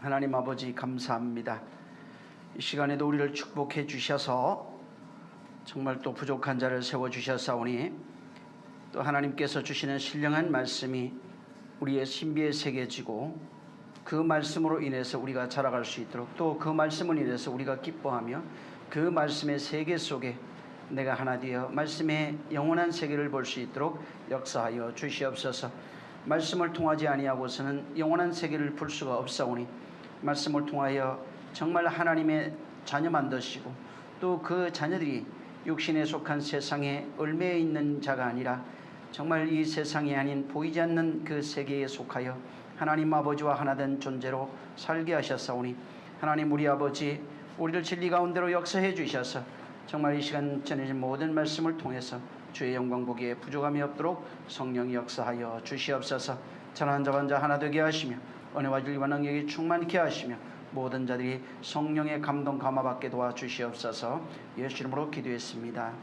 하나님 아버지 감사합니다. 이 시간에도 우리를 축복해 주셔서 정말 또 부족한 자를 세워주셨사오니 또 하나님께서 주시는 신령한 말씀이 우리의 신비에 새겨지고 그 말씀으로 인해서 우리가 자라갈 수 있도록 또 그 말씀을 인해서 우리가 기뻐하며 그 말씀의 세계 속에 내가 하나 되어 말씀의 영원한 세계를 볼 수 있도록 역사하여 주시옵소서. 말씀을 통하지 아니하고서는 영원한 세계를 볼 수가 없사오니 말씀을 통하여 정말 하나님의 자녀만 되시고 또 그 자녀들이 육신에 속한 세상에 얽매여 있는 자가 아니라 정말 이 세상이 아닌 보이지 않는 그 세계에 속하여 하나님 아버지와 하나된 존재로 살게 하셨사오니 하나님 우리 아버지 우리를 진리 가운데로 역사해 주셔서 정말 이 시간 전해진 모든 말씀을 통해서 주의 영광 보기에 부족함이 없도록 성령이 역사하여 주시옵소서. 천한 자반자 하나 되게 하시며 은혜와 진리와 능력이 충만케 하시며 모든 자들이 성령의 감동 감화받게 도와주시옵소서. 예수 이름으로 기도했습니다.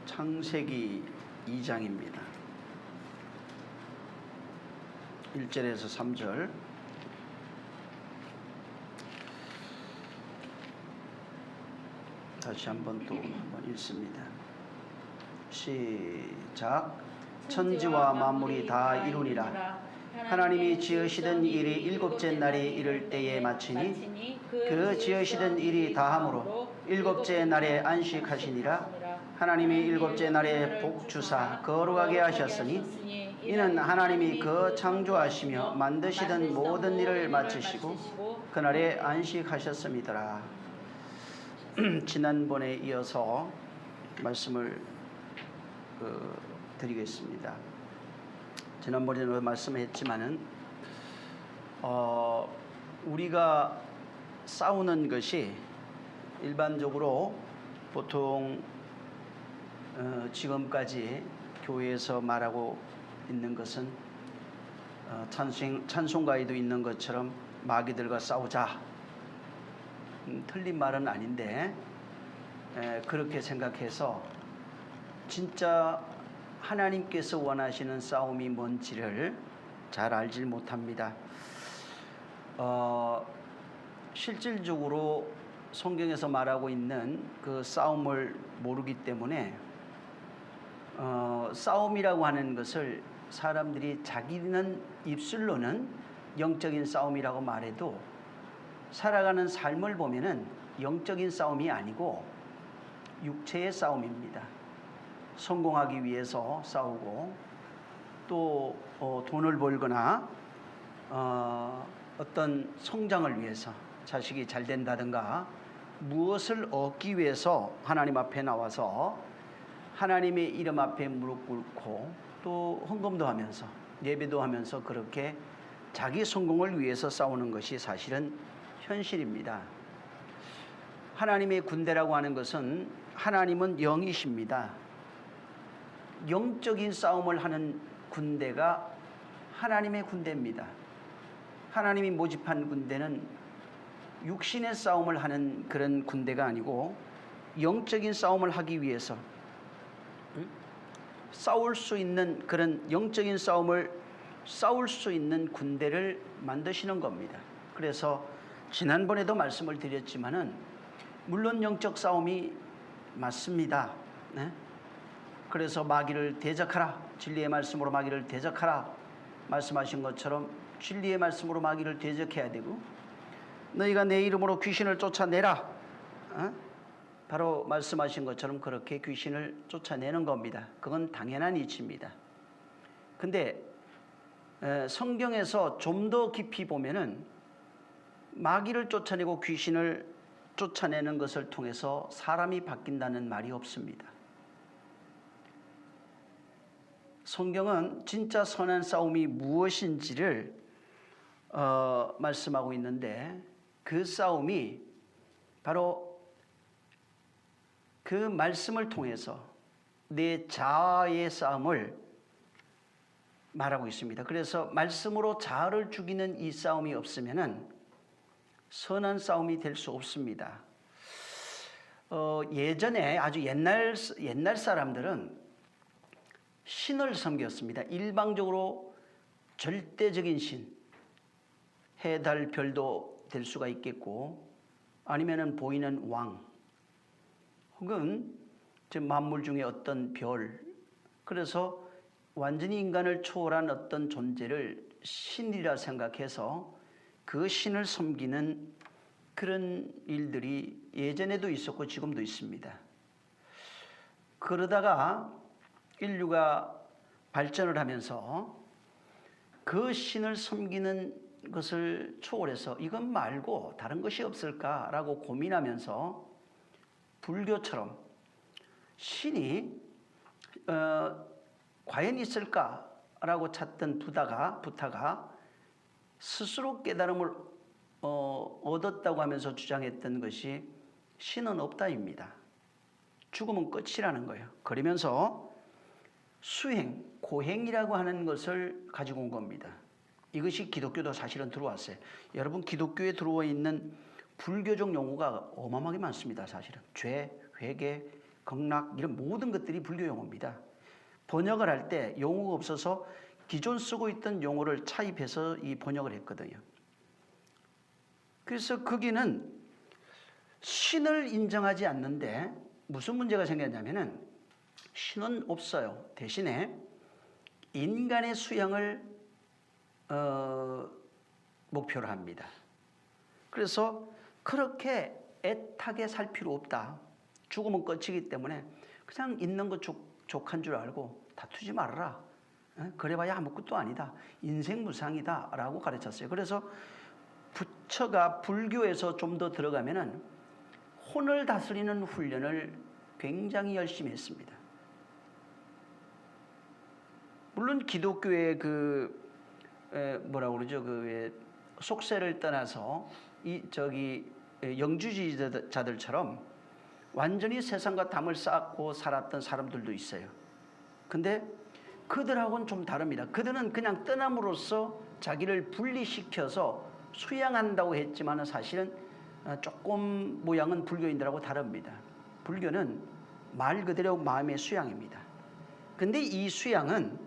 창세기 2장입니다. 1절에서 3절 다시 한번 읽습니다. 시작. 천지와 만물이 다 이루니라. 하나님이 지으시던 일이 일곱째 날이 이를 때에 마치니 그 지으시던 일이 다함으로 일곱째 날에 안식하시니라. 하나님이 일곱째 날에 복주사 거룩하게 하셨으니 이는 하나님이 그 창조하시며 만드시던 모든 일을 마치시고 그날에 안식하셨음이더라. 지난번에 이어서 말씀을 드리겠습니다. 지난번에는 말씀했지만은 우리가 싸우는 것이 일반적으로 보통 지금까지 교회에서 말하고 있는 것은 찬송가에도 있는 것처럼 마귀들과 싸우자. 틀린 말은 아닌데 그렇게 생각해서 진짜 하나님께서 원하시는 싸움이 뭔지를 잘 알지 못합니다. 실질적으로 성경에서 말하고 있는 그 싸움을 모르기 때문에 싸움이라고 하는 것을 사람들이 자기는 입술로는 영적인 싸움이라고 말해도 살아가는 삶을 보면은 영적인 싸움이 아니고 육체의 싸움입니다. 성공하기 위해서 싸우고 또 돈을 벌거나 어떤 성장을 위해서 자식이 잘 된다든가 무엇을 얻기 위해서 하나님 앞에 나와서 하나님의 이름 앞에 무릎 꿇고 또 헌금도 하면서 예배도 하면서 그렇게 자기 성공을 위해서 싸우는 것이 사실은 현실입니다. 하나님의 군대라고 하는 것은 하나님은 영이십니다. 영적인 싸움을 하는 군대가 하나님의 군대입니다. 하나님이 모집한 군대는 육신의 싸움을 하는 그런 군대가 아니고 영적인 싸움을 하기 위해서 싸울 수 있는 그런 영적인 싸움을 싸울 수 있는 군대를 만드시는 겁니다. 그래서 지난번에도 말씀을 드렸지만은 물론 영적 싸움이 맞습니다. 네? 그래서 마귀를 대적하라. 진리의 말씀으로 마귀를 대적하라. 말씀하신 것처럼 진리의 말씀으로 마귀를 대적해야 되고 너희가 내 이름으로 귀신을 쫓아내라. 바로 말씀하신 것처럼 그렇게 귀신을 쫓아내는 겁니다. 그건 당연한 이치입니다. 근데 성경에서 좀 더 깊이 보면은 마귀를 쫓아내고 귀신을 쫓아내는 것을 통해서 사람이 바뀐다는 말이 없습니다. 성경은 진짜 선한 싸움이 무엇인지를 말씀하고 있는데 그 싸움이 바로 그 말씀을 통해서 내 자아의 싸움을 말하고 있습니다. 그래서 말씀으로 자아를 죽이는 이 싸움이 없으면은 선한 싸움이 될 수 없습니다. 예전에 아주 옛날 사람들은 신을 섬겼습니다. 일방적으로 절대적인 신, 해, 달, 별도 될 수가 있겠고, 아니면은 보이는 왕, 혹은 만물 중에 어떤 별, 그래서 완전히 인간을 초월한 어떤 존재를 신이라 생각해서 그 신을 섬기는 그런 일들이 예전에도 있었고 지금도 있습니다. 그러다가 인류가 발전을 하면서 그 신을 섬기는 것을 초월해서 이것 말고 다른 것이 없을까라고 고민하면서 불교처럼 신이 과연 있을까라고 찾던 부타가 스스로 깨달음을 얻었다고 하면서 주장했던 것이 신은 없다입니다. 죽으면 끝이라는 거예요. 그러면서 수행, 고행이라고 하는 것을 가지고 온 겁니다. 이것이 기독교도 사실은 들어왔어요. 여러분, 기독교에 들어와 있는 불교적 용어가 어마어마하게 많습니다. 사실은 죄, 회개, 극락 이런 모든 것들이 불교 용어입니다. 번역을 할 때 용어가 없어서 기존 쓰고 있던 용어를 차입해서 이 번역을 했거든요. 그래서 거기는 신을 인정하지 않는데 무슨 문제가 생겼냐면은 신은 없어요. 대신에 인간의 수양을 목표로 합니다. 그래서 그렇게 애타게 살 필요 없다. 죽으면 끝이기 때문에 그냥 있는 거 족한 줄 알고 다투지 말아라. 그래봐야 아무것도 아니다. 인생 무상이다 라고 가르쳤어요. 그래서 부처가 불교에서 좀 더 들어가면은 혼을 다스리는 훈련을 굉장히 열심히 했습니다. 물론 기독교의 뭐라고 그러죠? 속세를 떠나서 영주주의자들처럼 완전히 세상과 담을 쌓고 살았던 사람들도 있어요. 근데 그들하고는 좀 다릅니다. 그들은 그냥 떠남으로써 자기를 분리시켜서 수양한다고 했지만 사실은 조금 모양은 불교인들하고 다릅니다. 불교는 말 그대로 마음의 수양입니다. 근데 이 수양은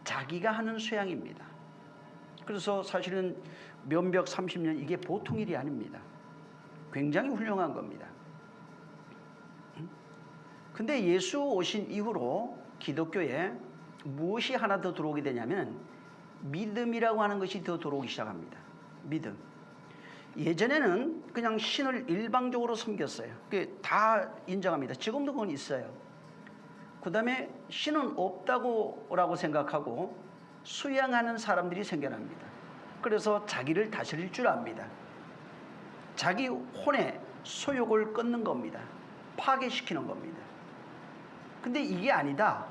자기가 하는 수양입니다. 그래서 사실은 면벽 30년 이게 보통 일이 아닙니다. 굉장히 훌륭한 겁니다. 근데 예수 오신 이후로 기독교에 무엇이 하나 더 들어오게 되냐면 믿음이라고 하는 것이 더 들어오기 시작합니다. 믿음. 예전에는 그냥 신을 일방적으로 섬겼어요. 그게 다 인정합니다. 지금도 그건 있어요. 그 다음에 신은 없다고라고 생각하고 수양하는 사람들이 생겨납니다. 그래서 자기를 다스릴 줄 압니다. 자기 혼의 소욕을 끊는 겁니다. 파괴시키는 겁니다. 근데 이게 아니다.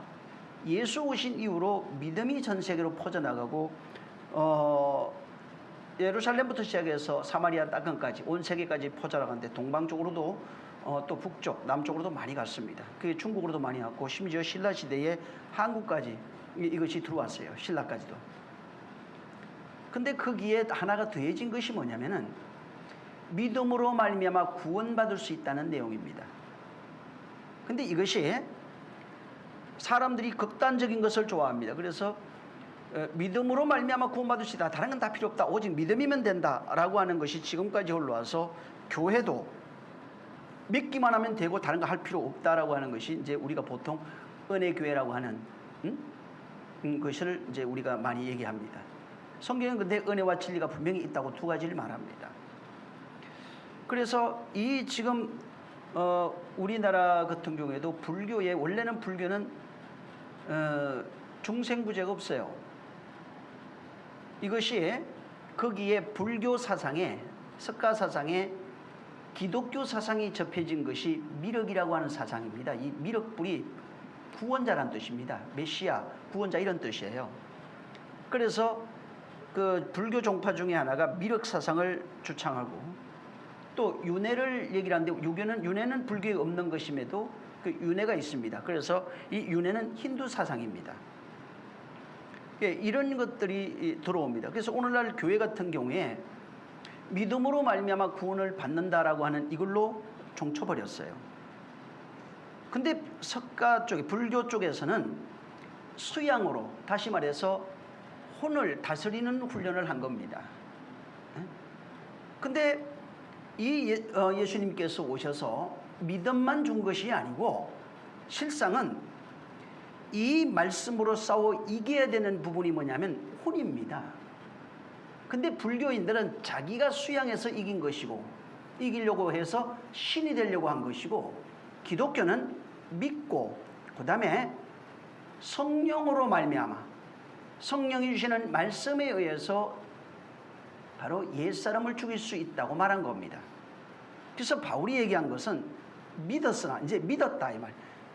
예수 오신 이후로 믿음이 전 세계로 퍼져나가고 예루살렘부터 시작해서 사마리아 땅끝까지 온 세계까지 퍼져나가는데 동방 쪽으로도 또 북쪽, 남쪽으로도 많이 갔습니다. 그게 중국으로도 많이 갔고 심지어 신라 시대에 한국까지 이것이 들어왔어요. 신라까지도. 근데 거기에 하나가 더해진 것이 뭐냐면은 믿음으로 말미암아 구원받을 수 있다는 내용입니다. 근데 이것이 사람들이 극단적인 것을 좋아합니다. 그래서 믿음으로 말미암아 구원받을 수 있다. 다른 건 다 필요 없다. 오직 믿음이면 된다라고 하는 것이 지금까지 흘러와서 교회도 믿기만 하면 되고 다른 거 할 필요 없다라고 하는 것이 이제 우리가 보통 은혜교회라고 하는 것을 이제 우리가 많이 얘기합니다. 성경은 근데 은혜와 진리가 분명히 있다고 두 가지를 말합니다. 그래서 이 지금 우리나라 같은 경우에도 불교에 원래는 불교는 중생부제가 없어요. 이것이 거기에 불교 사상에 석가 사상에 기독교 사상이 접해진 것이 미륵이라고 하는 사상입니다. 이 미륵불이 구원자란 뜻입니다. 메시아, 구원자 이런 뜻이에요. 그래서 그 불교 종파 중에 하나가 미륵 사상을 주창하고 또 윤회를 얘기를 하는데 윤회는 불교에 없는 것임에도 그 윤회가 있습니다. 그래서 이 윤회는 힌두 사상입니다. 이런 것들이 들어옵니다. 그래서 오늘날 교회 같은 경우에 믿음으로 말미암아 구원을 받는다라고 하는 이걸로 종쳐버렸어요. 근데 석가 쪽에 불교 쪽에서는 수양으로, 다시 말해서 혼을 다스리는 훈련을 한 겁니다. 근데 이 예수님께서 오셔서 믿음만 준 것이 아니고 실상은 이 말씀으로 싸워 이겨야 되는 부분이 뭐냐면 혼입니다. 근데 불교인들은 자기가 수양해서 이긴 것이고 이기려고 해서 신이 되려고 한 것이고, 기독교는 믿고 그 다음에 성령으로 말미암아 성령이 주시는 말씀에 의해서 바로 옛사람을 죽일 수 있다고 말한 겁니다. 그래서 바울이 얘기한 것은 믿었으나, 이제 믿었다 이 말.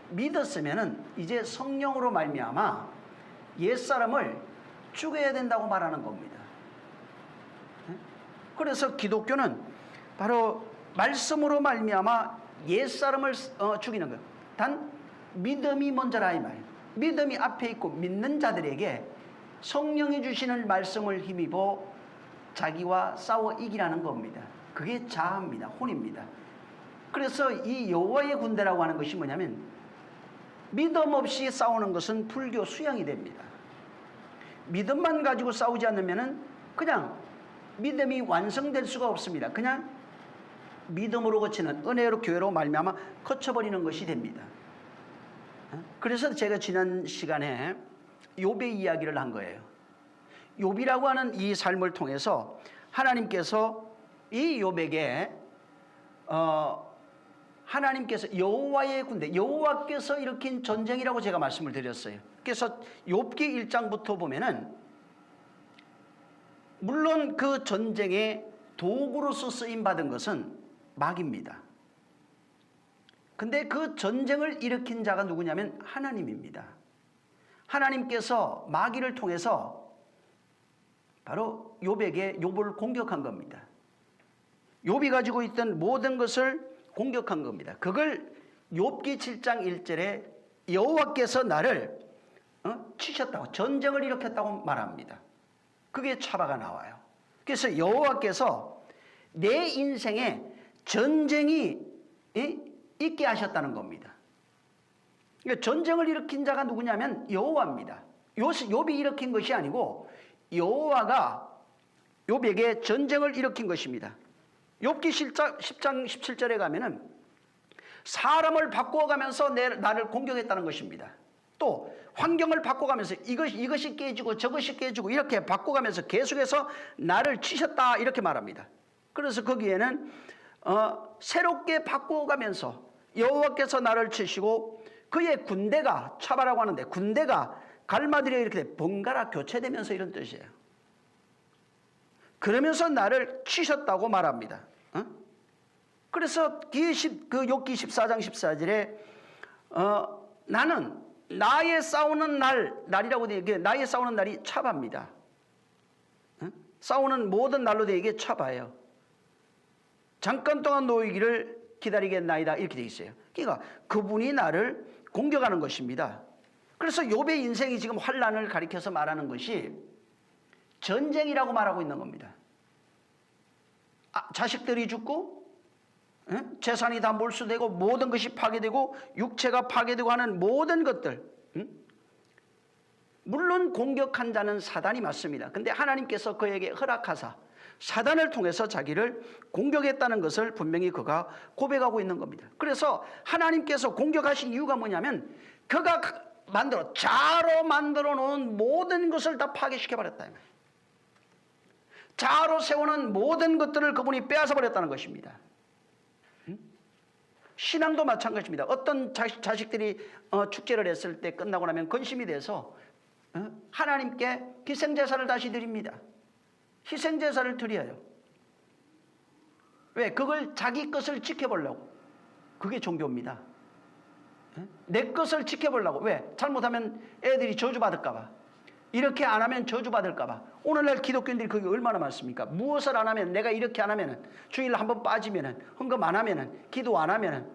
믿었으면은 이제 성령으로 말미암아 옛사람을 죽여야 된다고 말하는 겁니다. 그래서 기독교는 바로 말씀으로 말미암아 옛사람을 죽이는 거예요. 단 믿음이 먼저라 이 말이에요. 믿음이 앞에 있고 믿는 자들에게 성령이 주시는 말씀을 힘입어 자기와 싸워 이기라는 겁니다. 그게 자아입니다. 혼입니다. 그래서 이 여호와의 군대라고 하는 것이 뭐냐면 믿음 없이 싸우는 것은 불교 수양이 됩니다. 믿음만 가지고 싸우지 않으면은 그냥 믿음이 완성될 수가 없습니다. 그냥 믿음으로 거치는 은혜로 교회로 말미암아 거쳐버리는 것이 됩니다. 그래서 제가 지난 시간에 욥의 이야기를 한 거예요. 욥이라고 하는 이 삶을 통해서 하나님께서 이 욥에게 하나님께서 여호와의 군대, 여호와께서 일으킨 전쟁이라고 제가 말씀을 드렸어요. 그래서 욥기 1장부터 보면은 물론 그 전쟁의 도구로서 쓰임 받은 것은 마귀입니다. 근데 그 전쟁을 일으킨 자가 누구냐면 하나님입니다. 하나님께서 마귀를 통해서 바로 욥을 공격한 겁니다. 욥이 가지고 있던 모든 것을 공격한 겁니다. 그걸 욥기 7장 1절에 여호와께서 나를 치셨다고, 전쟁을 일으켰다고 말합니다. 그게 차바가 나와요. 그래서 여호와께서 내 인생에 전쟁이 있게 하셨다는 겁니다. 그러니까 전쟁을 일으킨 자가 누구냐면 여호와입니다. 욥이 일으킨 것이 아니고 여호와가 욥에게 전쟁을 일으킨 것입니다. 욥기 10장 17절에 가면은 사람을 바꾸어가면서 나를 공격했다는 것입니다. 또 환경을 바꿔가면서 이것이 깨지고 저것이 깨지고 이렇게 바꿔가면서 계속해서 나를 치셨다 이렇게 말합니다. 그래서 거기에는 새롭게 바꿔가면서 여호와께서 나를 치시고 그의 군대가, 차바라고 하는데 군대가 갈마들이 이렇게 번갈아 교체되면서 이런 뜻이에요. 그러면서 나를 치셨다고 말합니다. 그래서 그 욥기 14장 14절에 나는 나의 싸우는 날이라고 되어 있게, 나의 싸우는 날이 차바입니다. 싸우는 모든 날로 되어 있게 차바예요. 잠깐 동안 놓이기를 기다리겠나이다 이렇게 되어 있어요. 그러니까 그분이 나를 공격하는 것입니다. 그래서 욥의 인생이 지금 환난을 가리켜서 말하는 것이 전쟁이라고 말하고 있는 겁니다. 자식들이 죽고 재산이 다 몰수되고 모든 것이 파괴되고 육체가 파괴되고 하는 모든 것들, 물론 공격한 자는 사단이 맞습니다. 근데 하나님께서 그에게 허락하사 사단을 통해서 자기를 공격했다는 것을 분명히 그가 고백하고 있는 겁니다. 그래서 하나님께서 공격하신 이유가 뭐냐면 그가 자로 만들어 놓은 모든 것을 다 파괴시켜 버렸다. 자로 세우는 모든 것들을 그분이 빼앗아 버렸다는 것입니다. 신앙도 마찬가지입니다. 어떤 자식들이 축제를 했을 때 끝나고 나면 근심이 돼서 하나님께 희생제사를 다시 드립니다. 희생제사를 드려요. 왜? 그걸 자기 것을 지켜보려고. 그게 종교입니다. 내 것을 지켜보려고. 왜? 잘못하면 애들이 저주받을까 봐. 이렇게 안 하면 저주받을까 봐. 오늘날 기독교인들이 그게 얼마나 많습니까? 무엇을 안 하면, 내가 이렇게 안 하면은, 주일 한번 빠지면은, 헌금 안 하면은, 기도 안 하면은,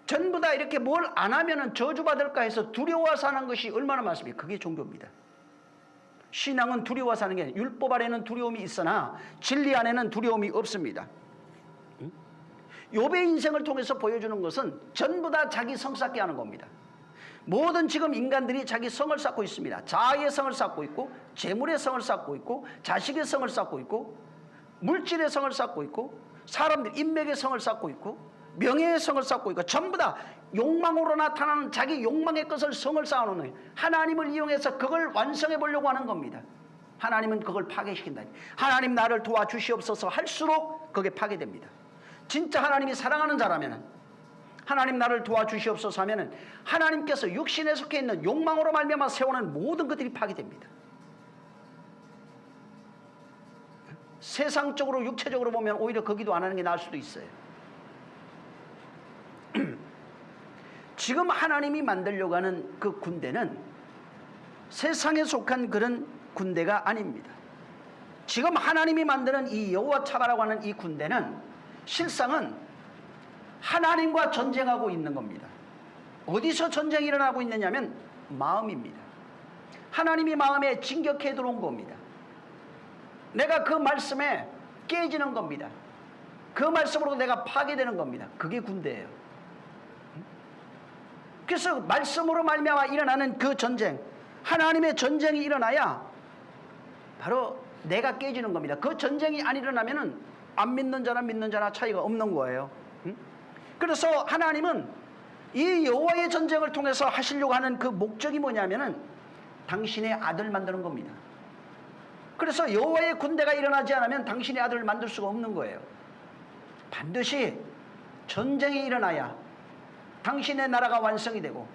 전부 다 이렇게 뭘 안 하면은 저주받을까 해서 두려워서 하는 것이 얼마나 많습니까? 그게 종교입니다. 신앙은 두려워서 하는 게 아니라 율법 안에는 두려움이 있으나 진리 안에는 두려움이 없습니다. 욥의 인생을 통해서 보여주는 것은 전부 다 자기 성쌓게 하는 겁니다. 모든 지금 인간들이 자기 성을 쌓고 있습니다. 자아의 성을 쌓고 있고, 재물의 성을 쌓고 있고, 자식의 성을 쌓고 있고, 물질의 성을 쌓고 있고, 사람들 인맥의 성을 쌓고 있고, 명예의 성을 쌓고 있고, 전부 다 욕망으로 나타나는 자기 욕망의 것을 성을 쌓아놓는 거예요. 하나님을 이용해서 그걸 완성해 보려고 하는 겁니다. 하나님은 그걸 파괴시킨다니. 하나님 나를 도와주시옵소서 할수록 그게 파괴됩니다. 진짜 하나님이 사랑하는 자라면, 하나님 나를 도와주시옵소서 하면은 하나님께서 육신에 속해 있는 욕망으로 말미암아 세우는 모든 것들이 파괴됩니다. 세상적으로 육체적으로 보면 오히려 거기도 안 하는 게 나을 수도 있어요. 지금 하나님이 만들려고 하는 그 군대는 세상에 속한 그런 군대가 아닙니다. 지금 하나님이 만드는 이 여호와 차바라고 하는 이 군대는 실상은 하나님과 전쟁하고 있는 겁니다. 어디서 전쟁이 일어나고 있느냐면 마음입니다. 하나님이 마음에 진격해 들어온 겁니다. 내가 그 말씀에 깨지는 겁니다. 그 말씀으로 내가 파괴되는 겁니다. 그게 군대예요. 그래서 말씀으로 말미암아 일어나는 그 전쟁, 하나님의 전쟁이 일어나야 바로 내가 깨지는 겁니다. 그 전쟁이 안 일어나면은 안 믿는 자나 믿는 자나 차이가 없는 거예요. 그래서 하나님은 이 여호와의 전쟁을 통해서 하시려고 하는 그 목적이 뭐냐면은 당신의 아들 만드는 겁니다. 그래서 여호와의 군대가 일어나지 않으면 당신의 아들을 만들 수가 없는 거예요. 반드시 전쟁이 일어나야 당신의 나라가 완성이 되고,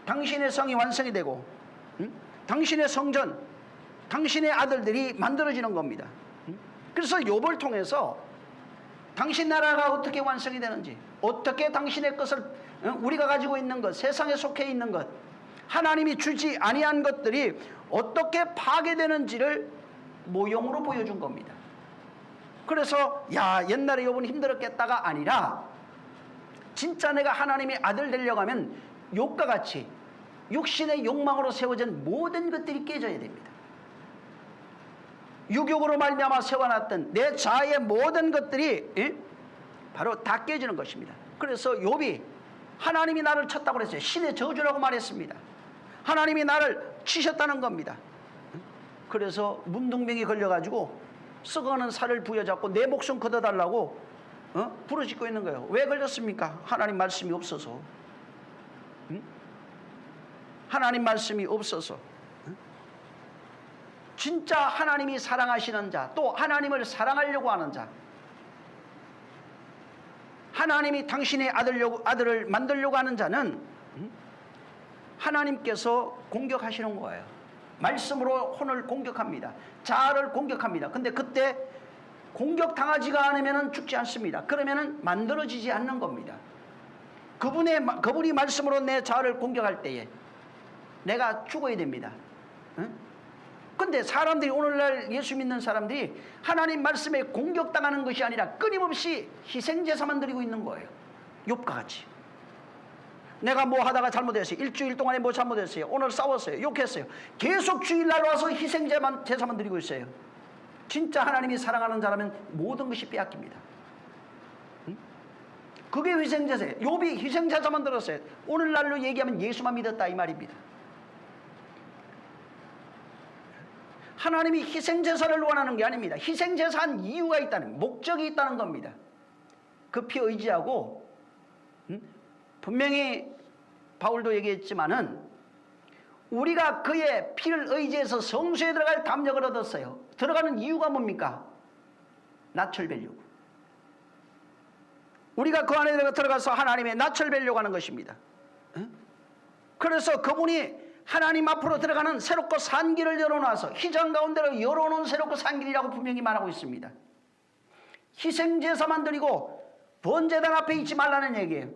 당신의 성이 완성이 되고, 당신의 성전, 당신의 아들들이 만들어지는 겁니다. 그래서 욥을 통해서 당신 나라가 어떻게 완성이 되는지, 어떻게 당신의 것을, 우리가 가지고 있는 것, 세상에 속해 있는 것, 하나님이 주지 아니한 것들이 어떻게 파괴되는지를 모형으로 보여준 겁니다. 그래서 야, 옛날에 욥은 힘들었겠다가 아니라 진짜 내가 하나님의 아들 되려고 하면 욥과 같이 육신의 욕망으로 세워진 모든 것들이 깨져야 됩니다. 유욕으로 말미암아 세워놨던 내 자아의 모든 것들이 바로 다 깨지는 것입니다. 그래서 욥이 하나님이 나를 쳤다고 그랬어요. 신의 저주라고 말했습니다. 하나님이 나를 치셨다는 겁니다. 그래서 문둥병이 걸려가지고 썩어가는 살을 부여잡고 내 목숨 걷어달라고 부르짖고 있는 거예요. 왜 걸렸습니까? 하나님 말씀이 없어서. 하나님 말씀이 없어서. 진짜 하나님이 사랑하시는 자, 또 하나님을 사랑하려고 하는 자, 하나님이 당신의 아들을 만들려고 하는 자는 하나님께서 공격하시는 거예요. 말씀으로 혼을 공격합니다. 자아를 공격합니다. 근데 그때 공격당하지가 않으면 죽지 않습니다. 그러면 만들어지지 않는 겁니다. 그분이 말씀으로 내 자아를 공격할 때에 내가 죽어야 됩니다. 근데 사람들이, 오늘날 예수 믿는 사람들이 하나님 말씀에 공격당하는 것이 아니라 끊임없이 희생제사만 드리고 있는 거예요. 욥과 같이. 내가 뭐 하다가 잘못했어요. 일주일 동안에 뭐 잘못했어요. 오늘 싸웠어요. 욕했어요. 계속 주일날 와서 희생제사만 드리고 있어요. 진짜 하나님이 사랑하는 자라면 모든 것이 빼앗깁니다. 그게 희생제사예요. 욥이 희생제사만 들었어요. 오늘날로 얘기하면 예수만 믿었다 이 말입니다. 하나님이 희생제사를 원하는 게 아닙니다. 희생제사한 이유가 있다는, 목적이 있다는 겁니다. 그 피 의지하고, 분명히 바울도 얘기했지만은 우리가 그의 피를 의지해서 성소에 들어갈 담력을 얻었어요. 들어가는 이유가 뭡니까? 낯을 뵈려고. 우리가 그 안에 들어가서 하나님의 낯을 뵈려고 하는 것입니다. 그래서 그분이 하나님 앞으로 들어가는 새롭고 산 길을 열어놔서, 희장 가운데로 열어놓은 새롭고 산 길이라고 분명히 말하고 있습니다. 희생제사만 드리고 번제단 앞에 있지 말라는 얘기예요.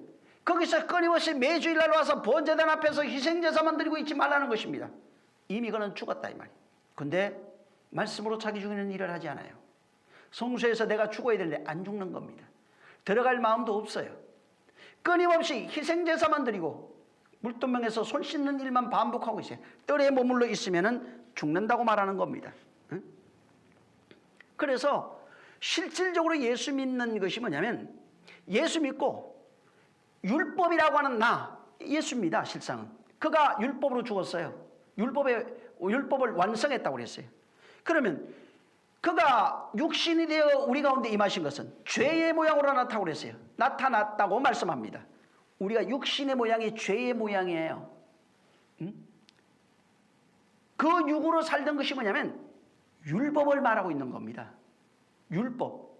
거기서 끊임없이 매주일날 와서 번제단 앞에서 희생제사만 드리고 있지 말라는 것입니다. 이미 그는 죽었다 이 말이에요. 근데 말씀으로 자기 죽이는 일을 하지 않아요. 성소에서 내가 죽어야 되는데 안 죽는 겁니다. 들어갈 마음도 없어요. 끊임없이 희생제사만 드리고 물동명에서 손 씻는 일만 반복하고 있어요. 뜰에 머물러 있으면 죽는다고 말하는 겁니다. 그래서 실질적으로 예수 믿는 것이 뭐냐면, 예수 믿고 율법이라고 하는 예수입니다. 실상은 그가 율법으로 죽었어요. 율법을 완성했다고 그랬어요. 그러면 그가 육신이 되어 우리 가운데 임하신 것은 죄의 모양으로 나타나고 그랬어요. 나타났다고 말씀합니다. 우리가 육신의 모양이 죄의 모양이에요. 그 육으로 살던 것이 뭐냐면 율법을 말하고 있는 겁니다. 율법.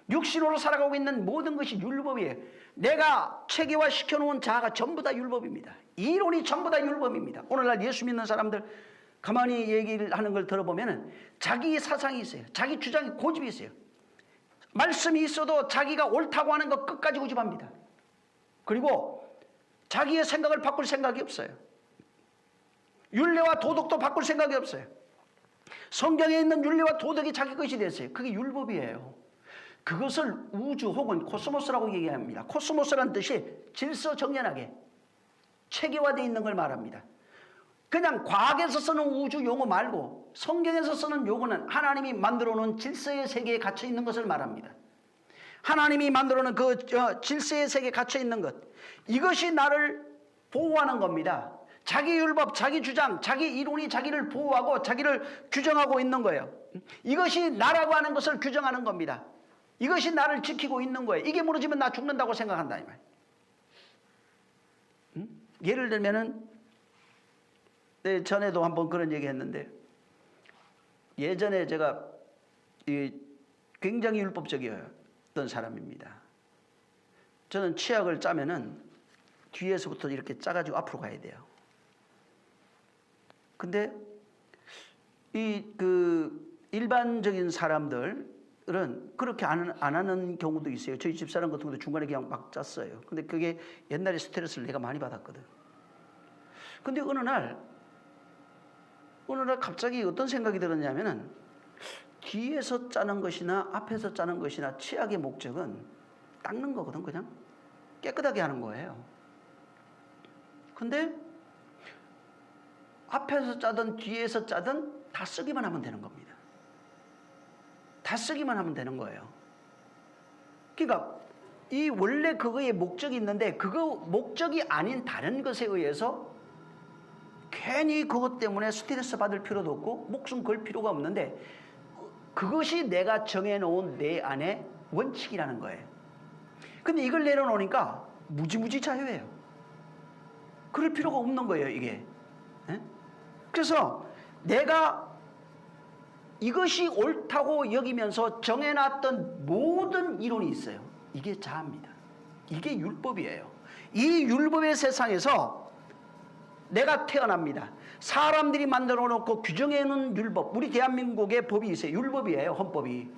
육신으로 살아가고 있는 모든 것이 율법이에요. 내가 체계화시켜 놓은 자아가 전부 다 율법입니다. 이론이 전부 다 율법입니다. 오늘날 예수 믿는 사람들 가만히 얘기를 하는 걸 들어보면 자기 사상이 있어요. 자기 주장이 고집이 있어요. 말씀이 있어도 자기가 옳다고 하는 것 끝까지 고집합니다. 그리고 자기의 생각을 바꿀 생각이 없어요. 율례와 도덕도 바꿀 생각이 없어요. 성경에 있는 율례와 도덕이 자기 것이 됐어요. 그게 율법이에요. 그것을 우주 혹은 코스모스라고 얘기합니다. 코스모스란 뜻이 질서정연하게 체계화되어 있는 걸 말합니다. 그냥 과학에서 쓰는 우주 용어 말고 성경에서 쓰는 용어는 하나님이 만들어 놓은 질서의 세계에 갇혀 있는 것을 말합니다. 하나님이 만들어 놓은 그 질서의 세계에 갇혀 있는 것, 이것이 나를 보호하는 겁니다. 자기 율법, 자기 주장, 자기 이론이 자기를 보호하고 자기를 규정하고 있는 거예요. 이것이 나라고 하는 것을 규정하는 겁니다. 이것이 나를 지키고 있는 거예요. 이게 무너지면 나 죽는다고 생각한다 이 말. 예를 들면은 전에도 한번 그런 얘기 했는데, 예전에 제가 굉장히 율법적이었던 사람입니다. 저는 치약을 짜면은 뒤에서부터 이렇게 짜가지고 앞으로 가야 돼요. 근데 일반적인 사람들은 그렇게 안 하는 경우도 있어요. 저희 집사람 같은 경우도 중간에 그냥 막 짰어요. 근데 그게 옛날에 스트레스를 내가 많이 받았거든. 근데 어느 날 갑자기 어떤 생각이 들었냐면은, 뒤에서 짜는 것이나 앞에서 짜는 것이나 치약의 목적은 닦는 거거든. 그냥 깨끗하게 하는 거예요. 근데 앞에서 짜든 뒤에서 짜든 다 쓰기만 하면 되는 겁니다. 다 쓰기만 하면 되는 거예요. 그러니까 이 원래 그거의 목적이 있는데 그거 목적이 아닌 다른 것에 의해서 괜히 그것 때문에 스트레스 받을 필요도 없고 목숨 걸 필요가 없는데, 그것이 내가 정해놓은 내 안의 원칙이라는 거예요. 근데 이걸 내려놓으니까 무지무지 자유예요. 그럴 필요가 없는 거예요, 이게. 그래서 내가 이것이 옳다고 여기면서 정해놨던 모든 이론이 있어요. 이게 자아입니다. 이게 율법이에요. 이 율법의 세상에서 내가 태어납니다. 사람들이 만들어 놓고 규정해 놓은 율법, 우리 대한민국의 법이 있어요. 율법이에요. 헌법이.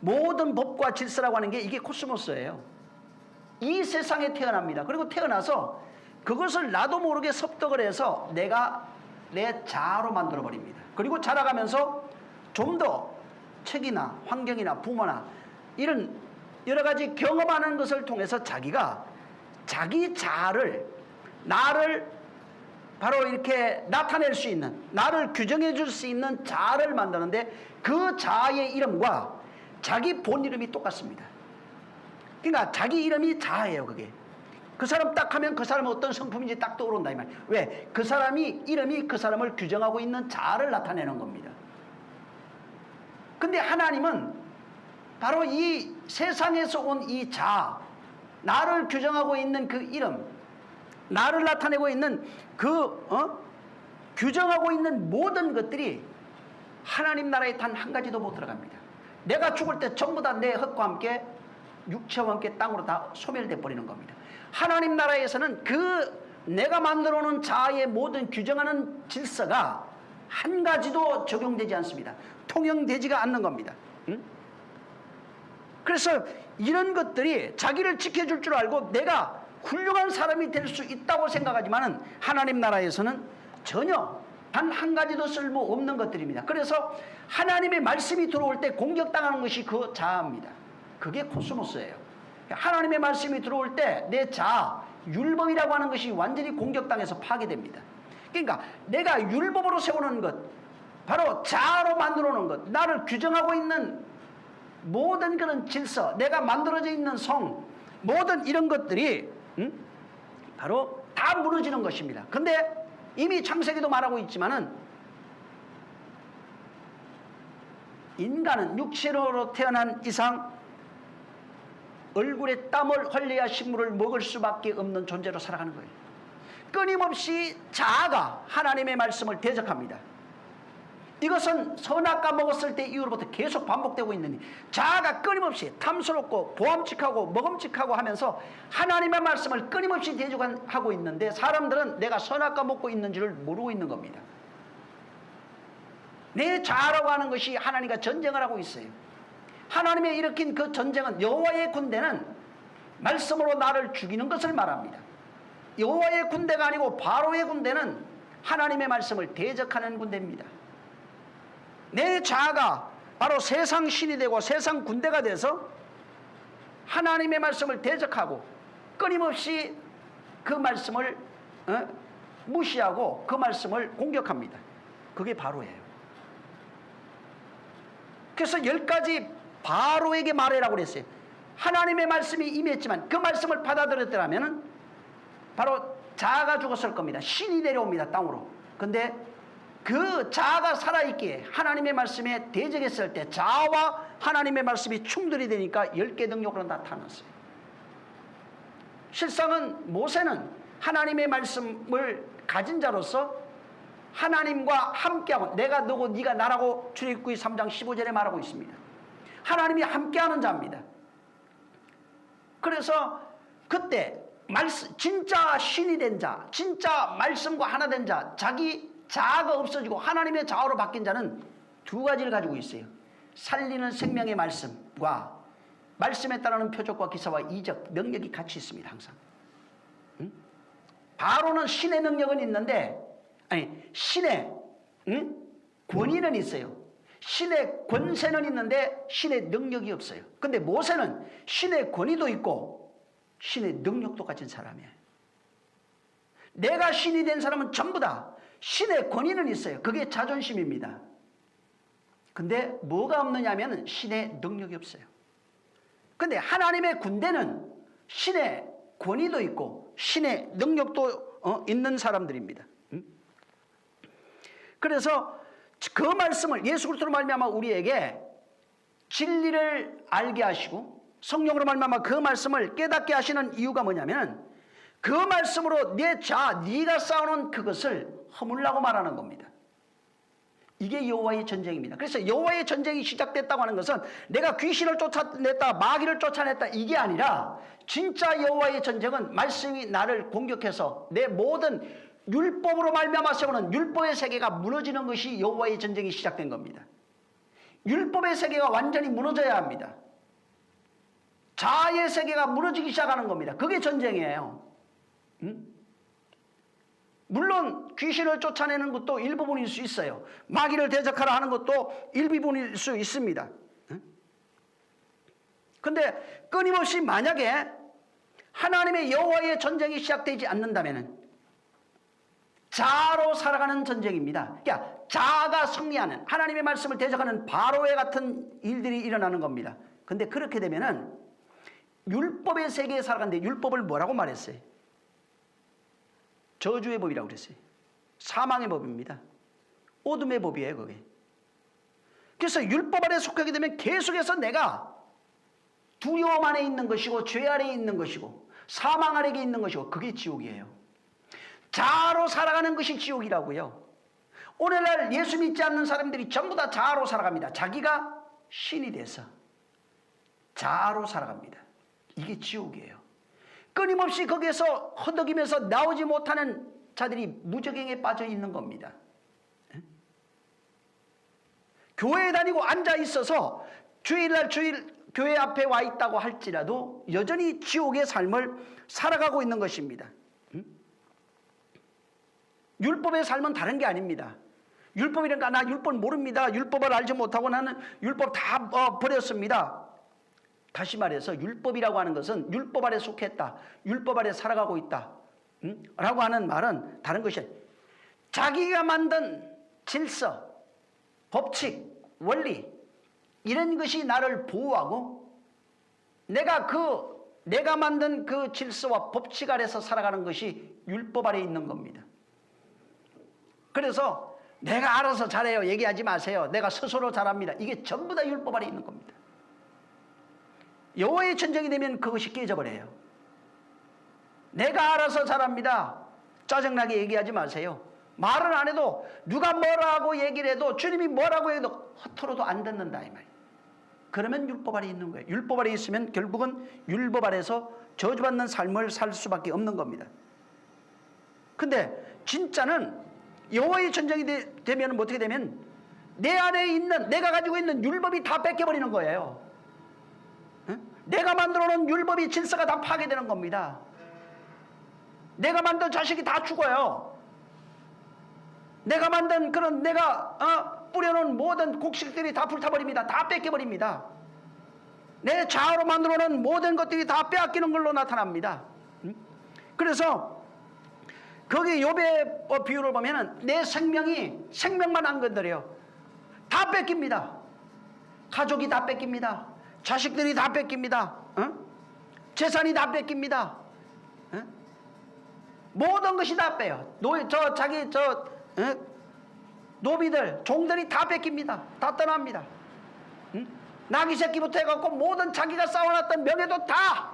모든 법과 질서라고 하는 게 이게 코스모스예요. 이 세상에 태어납니다. 그리고 태어나서 그것을 나도 모르게 습득을 해서 내가 내 자아로 만들어 버립니다. 그리고 자라가면서 좀 더 책이나 환경이나 부모나 이런 여러 가지 경험하는 것을 통해서 자기가 자기 자아를, 나를 바로 이렇게 나타낼 수 있는, 나를 규정해 줄 수 있는 자아를 만드는데, 그 자아의 이름과 자기 본 이름이 똑같습니다. 그러니까 자기 이름이 자아예요. 그게 그 사람 딱 하면 그 사람은 어떤 성품인지 딱 떠오른다 이 말. 왜? 그 사람이 이름이 그 사람을 규정하고 있는 자아를 나타내는 겁니다. 근데 하나님은 바로 이 세상에서 온 이 자아, 나를 규정하고 있는 그 이름, 나를 나타내고 있는 규정하고 있는 모든 것들이 하나님 나라에 단 한 가지도 못 들어갑니다. 내가 죽을 때 전부 다 내 흙과 함께 육체와 함께 땅으로 다 소멸돼 버리는 겁니다. 하나님 나라에서는 내가 만들어 놓은 자아의 모든 규정하는 질서가 한 가지도 적용되지 않습니다. 통용되지가 않는 겁니다. 그래서 이런 것들이 자기를 지켜줄 줄 알고 내가 훌륭한 사람이 될 수 있다고 생각하지만은, 하나님 나라에서는 전혀 단 한 가지도 쓸모없는 것들입니다. 그래서 하나님의 말씀이 들어올 때 공격당하는 것이 그 자아입니다. 그게 코스모스예요. 하나님의 말씀이 들어올 때 내 자아, 율법이라고 하는 것이 완전히 공격당해서 파괴됩니다. 그러니까 내가 율법으로 세우는 것, 바로 자아로 만들어 놓은 것, 나를 규정하고 있는 모든 그런 질서, 내가 만들어져 있는 성, 모든 이런 것들이 바로 다 무너지는 것입니다. 근데 이미 창세기도 말하고 있지만은 인간은 육체로 태어난 이상 얼굴에 땀을 흘려야 식물을 먹을 수밖에 없는 존재로 살아가는 거예요. 끊임없이 자아가 하나님의 말씀을 대적합니다. 이것은 선악과 먹었을 때 이후로부터 계속 반복되고 있는 자아가 끊임없이 탐스럽고 보암직하고 먹음직하고 하면서 하나님의 말씀을 끊임없이 대적하고 있는데 사람들은 내가 선악과 먹고 있는 줄을 모르고 있는 겁니다. 내 자아라고 하는 것이 하나님과 전쟁을 하고 있어요. 하나님의 일으킨 그 전쟁은 여호와의 군대는 말씀으로 나를 죽이는 것을 말합니다. 여호와의 군대가 아니고 바로의 군대는 하나님의 말씀을 대적하는 군대입니다. 내 자아가 바로 세상 신이 되고 세상 군대가 돼서 하나님의 말씀을 대적하고 끊임없이 그 말씀을 무시하고 그 말씀을 공격합니다. 그게 바로예요. 그래서 10가지 바로에게 말해라고 그랬어요. 하나님의 말씀이 임했지만 그 말씀을 받아들였더라면 바로 자아가 죽었을 겁니다. 신이 내려옵니다. 땅으로. 근데 그 자아가 살아있기에 하나님의 말씀에 대적했을 때 자아와 하나님의 말씀이 충돌이 되니까 10개 능력으로 나타났어요. 실상은 모세는 하나님의 말씀을 가진 자로서 하나님과 함께하고 내가 너고 네가 나라고 출애굽기 3장 15절에 말하고 있습니다. 하나님이 함께하는 자입니다. 그래서 그때 진짜 신이 된 자, 진짜 말씀과 하나 된 자, 자기 자아가 없어지고 하나님의 자아로 바뀐 자는 2가지를 가지고 있어요. 살리는 생명의 말씀과 말씀에 따르는 표적과 기사와 이적, 능력이 같이 있습니다. 항상. 바로는 신의 능력은 있는데 신의 권위는 있어요. 신의 권세는 있는데 신의 능력이 없어요. 근데 모세는 신의 권위도 있고 신의 능력도 가진 사람이에요. 내가 신이 된 사람은 전부 다 신의 권위는 있어요. 그게 자존심입니다. 근데 뭐가 없느냐면 신의 능력이 없어요. 근데 하나님의 군대는 신의 권위도 있고 신의 능력도 있는 사람들입니다. 그래서 그 말씀을 예수 그리스도로 말미암아 우리에게 진리를 알게 하시고 성령으로 말미암아 그 말씀을 깨닫게 하시는 이유가 뭐냐면 그 말씀으로 내 자아, 네가 쌓아놓은 그것을 허물라고 말하는 겁니다. 이게 여호와의 전쟁입니다. 그래서 여호와의 전쟁이 시작됐다고 하는 것은 내가 귀신을 쫓아냈다, 마귀를 쫓아냈다 이게 아니라 진짜 여호와의 전쟁은 말씀이 나를 공격해서 내 모든 율법으로 말미암아 세우는 율법의 세계가 무너지는 것이 여호와의 전쟁이 시작된 겁니다. 율법의 세계가 완전히 무너져야 합니다. 자아의 세계가 무너지기 시작하는 겁니다. 그게 전쟁이에요. 물론 귀신을 쫓아내는 것도 일부분일 수 있어요. 마귀를 대적하라 하는 것도 일부분일 수 있습니다. 그런데 끊임없이 만약에 하나님의 여호와의 전쟁이 시작되지 않는다면 자아로 살아가는 전쟁입니다. 그러니까 자아가 승리하는 하나님의 말씀을 대적하는 바로의 같은 일들이 일어나는 겁니다. 그런데 그렇게 되면은 율법의 세계에 살아가는데 율법을 뭐라고 말했어요? 저주의 법이라고 그랬어요. 사망의 법입니다. 어둠의 법이에요, 그게. 그래서 율법 아래 속하게 되면 계속해서 내가 두려움 안에 있는 것이고 죄 아래에 있는 것이고 사망 아래에 있는 것이고 그게 지옥이에요. 자아로 살아가는 것이 지옥이라고요. 오늘날 예수 믿지 않는 사람들이 전부 다 자아로 살아갑니다. 자기가 신이 돼서 자아로 살아갑니다. 이게 지옥이에요. 끊임없이 거기에서 허덕이면서 나오지 못하는 자들이 무적행에 빠져 있는 겁니다. 교회에 다니고 앉아 있어서 주일날 교회 앞에 와 있다고 할지라도 여전히 지옥의 삶을 살아가고 있는 것입니다. 율법의 삶은 다른 게 아닙니다. 율법이니까 나 율법 모릅니다. 율법을 알지 못하고 나는 율법 다 버렸습니다. 다시 말해서 율법이라고 하는 것은 율법 아래 속했다. 율법 아래 살아가고 있다. 라고 하는 말은 다른 것이에요. 자기가 만든 질서, 법칙, 원리 이런 것이 나를 보호하고 내가 내가 만든 그 질서와 법칙 아래서 살아가는 것이 율법 아래 있는 겁니다. 그래서 내가 알아서 잘해요 얘기하지 마세요. 내가 스스로 잘합니다. 이게 전부 다 율법 아래 있는 겁니다. 여호와의 천정이 되면 그것이 깨져버려요. 내가 알아서 잘합니다. 짜증나게 얘기하지 마세요. 말을 안 해도 누가 뭐라고 얘기를 해도 주님이 뭐라고 해도 허투루도 안 듣는다 이 말이에요. 그러면 율법 아래 있는 거예요. 율법 아래 있으면 결국은 율법 아래서 저주받는 삶을 살 수밖에 없는 겁니다. 근데 진짜는 여호와의 천정이 되면 어떻게 되면 내 안에 있는 내가 가지고 있는 율법이 다 뺏겨버리는 거예요. 내가 만들어 놓은 율법이 질서가 다 파괴되는 겁니다. 내가 만든 자식이 다 죽어요. 내가 만든 그런 내가 뿌려놓은 모든 곡식들이 다 불타버립니다. 다 뺏겨버립니다. 내 자아로 만들어 놓은 모든 것들이 다 빼앗기는 걸로 나타납니다. 그래서 거기 욥의 비유를 보면은 내 생명만 안 건드려요. 다 뺏깁니다. 가족이 다 뺏깁니다. 자식들이 다 뺏깁니다. 재산이 다 뺏깁니다. 모든 것이 다 빼요. 노비들, 종들이 다 뺏깁니다. 다 떠납니다. 나귀 새끼부터 해갖고 모든 자기가 쌓아놨던 명예도 다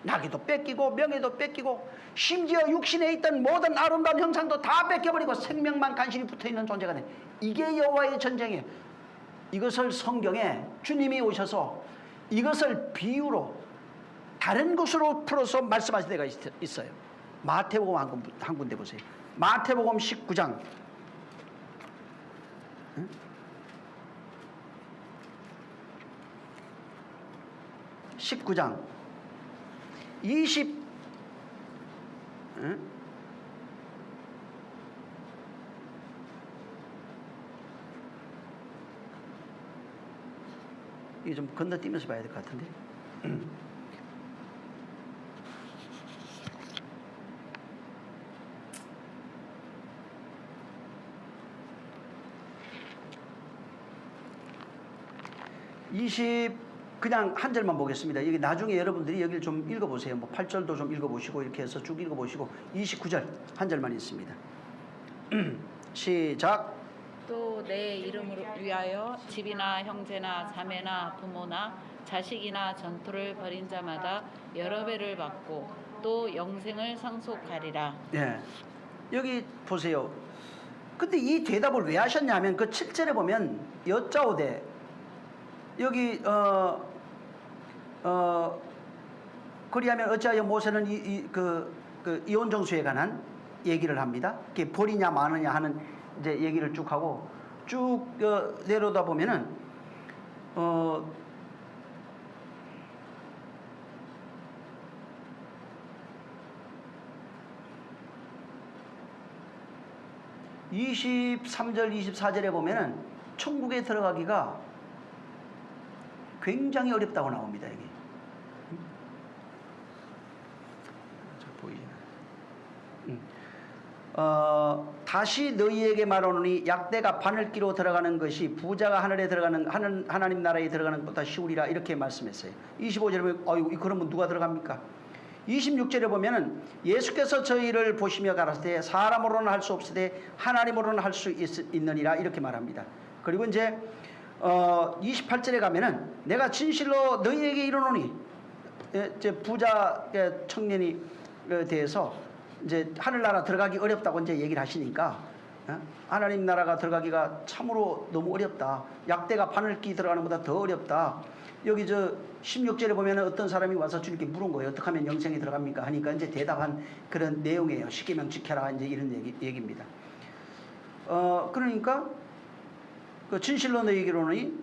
나귀도 뺏기고 명예도 뺏기고 심지어 육신에 있던 모든 아름다운 형상도 다 뺏겨버리고 생명만 간신히 붙어있는 존재가 돼. 이게 여호와의 전쟁이에요. 이것을 성경에 주님이 오셔서 이것을 비유로 다른 것으로 풀어서 말씀하실 때가 있어요. 마태복음 한 군데 보세요. 마태복음 19장 19장 20 이게 좀 건너뛰면서 봐야 될 것 같은데. 그냥 한 절만 보겠습니다. 여기 나중에 여러분들이 여기를 좀 읽어보세요. 뭐 8절도 좀 읽어보시고 이렇게 해서 쭉 읽어보시고 29절 한 절만 있습니다. 시작. 또 내 이름을 위하여 집이나 형제나 자매나 부모나 자식이나 전토를 벌인 자마다 여러 배를 받고 또 영생을 상속하리라. 예, 여기 보세요. 근데 이 대답을 왜 하셨냐면 그 7절에 보면 여짜오되 여기 그리하면 어찌하여 모세는 그 이혼정수에 관한 얘기를 합니다. 그게 벌이냐 마느냐 하는 이제 얘기를 쭉 하고 쭉 내려다 보면은 23절 24절에 보면은 천국에 들어가기가 굉장히 어렵다고 나옵니다. 여기 보이시나요? 다시 너희에게 말하노니 약대가 바늘기로 들어가는 것이 부자가 하늘에 들어가는 하나님 나라에 들어가는 것보다 쉬우리라 이렇게 말씀했어요. 25절에 보면 어이구 그러면 누가 들어갑니까? 26절에 보면은 예수께서 저희를 보시며 가라사대 사람으로는 할 수 없으되 하나님으로는 할 수 있느니라 이렇게 말합니다. 그리고 이제 28절에 가면은 내가 진실로 너희에게 이르노니 이제 부자 청년이 대해서 이제 하늘나라 들어가기 어렵다고 이제 얘기를 하시니까 하나님 나라가 들어가기가 참으로 너무 어렵다. 약대가 바늘기 들어가는 것보다 더 어렵다. 여기 16절에 보면은 어떤 사람이 와서 주님께 물은 거예요. 어떻게 하면 영생에 들어갑니까? 하니까 이제 대답한 그런 내용이에요. 십계명 지켜라 이제 이런 얘기입니다. 그러니까 그 진실로 너희에게로는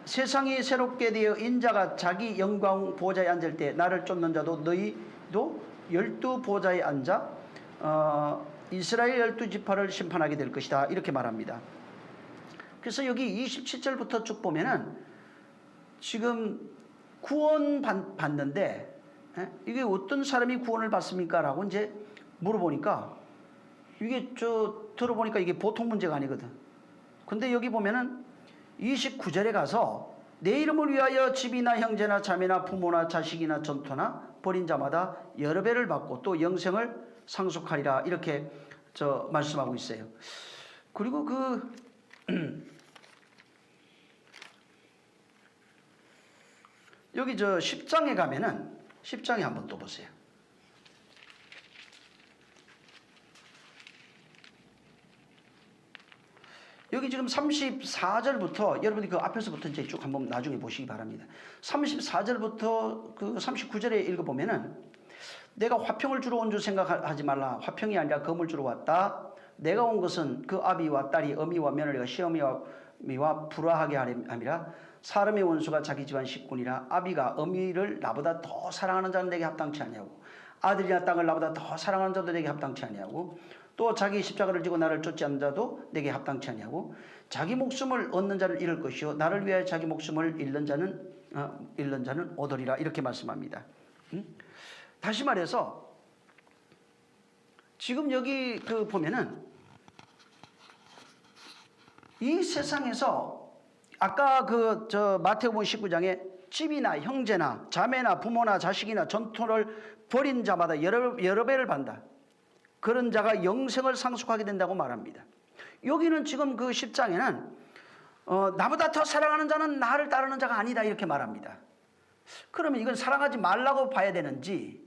세상이 새롭게 되어 인자가 자기 영광 보좌에 앉을 때 나를 쫓는 자도 너희도 12 보좌에 앉아 이스라엘 12지파를 심판하게 될 것이다 이렇게 말합니다. 그래서 여기 27절부터 쭉 보면은 지금 구원 받는데 이게 어떤 사람이 구원을 받습니까? 라고 이제 물어보니까 이게 들어보니까 이게 보통 문제가 아니거든. 근데 여기 보면은 29절에 가서 내 이름을 위하여 집이나 형제나 자매나 부모나 자식이나 전토나 버린 자마다 여러 배를 받고 또 영생을 상속하리라. 이렇게 말씀하고 있어요. 그리고 여기 10장에 가면은 10장에 한번 또 보세요. 여기 지금 34절부터 여러분이 그 앞에서부터 이제 쭉 한번 나중에 보시기 바랍니다. 34절부터 그 39절에 읽어보면은 내가 화평을 주러 온 줄 생각하지 말라. 화평이 아니라 검을 주러 왔다. 내가 온 것은 그 아비와 딸이 어미와 며느리가 시어미와 불화하게 함이라. 사람의 원수가 자기 집안 식군이라. 아비가 어미를 나보다 더 사랑하는 자는 내게 합당치 아니하고 아들이나 땅을 나보다 더 사랑하는 자도 내게 합당치 아니하고 또 자기 십자가를 지고 나를 쫓지 않는 자도 내게 합당치 아니하고 자기 목숨을 얻는 자를 잃을 것이요 나를 위하여 자기 목숨을 잃는 자는 얻으리라. 이렇게 말씀합니다. 다시 말해서 지금 여기 보면은 이 세상에서 아까 마태복음 19장에 집이나 형제나 자매나 부모나 자식이나 전토를 벌인 자마다 여러 배를 받는다. 그런 자가 영생을 상속하게 된다고 말합니다. 여기는 지금 그 10장에는 나보다 더 사랑하는 자는 나를 따르는 자가 아니다 이렇게 말합니다. 그러면 이건 사랑하지 말라고 봐야 되는지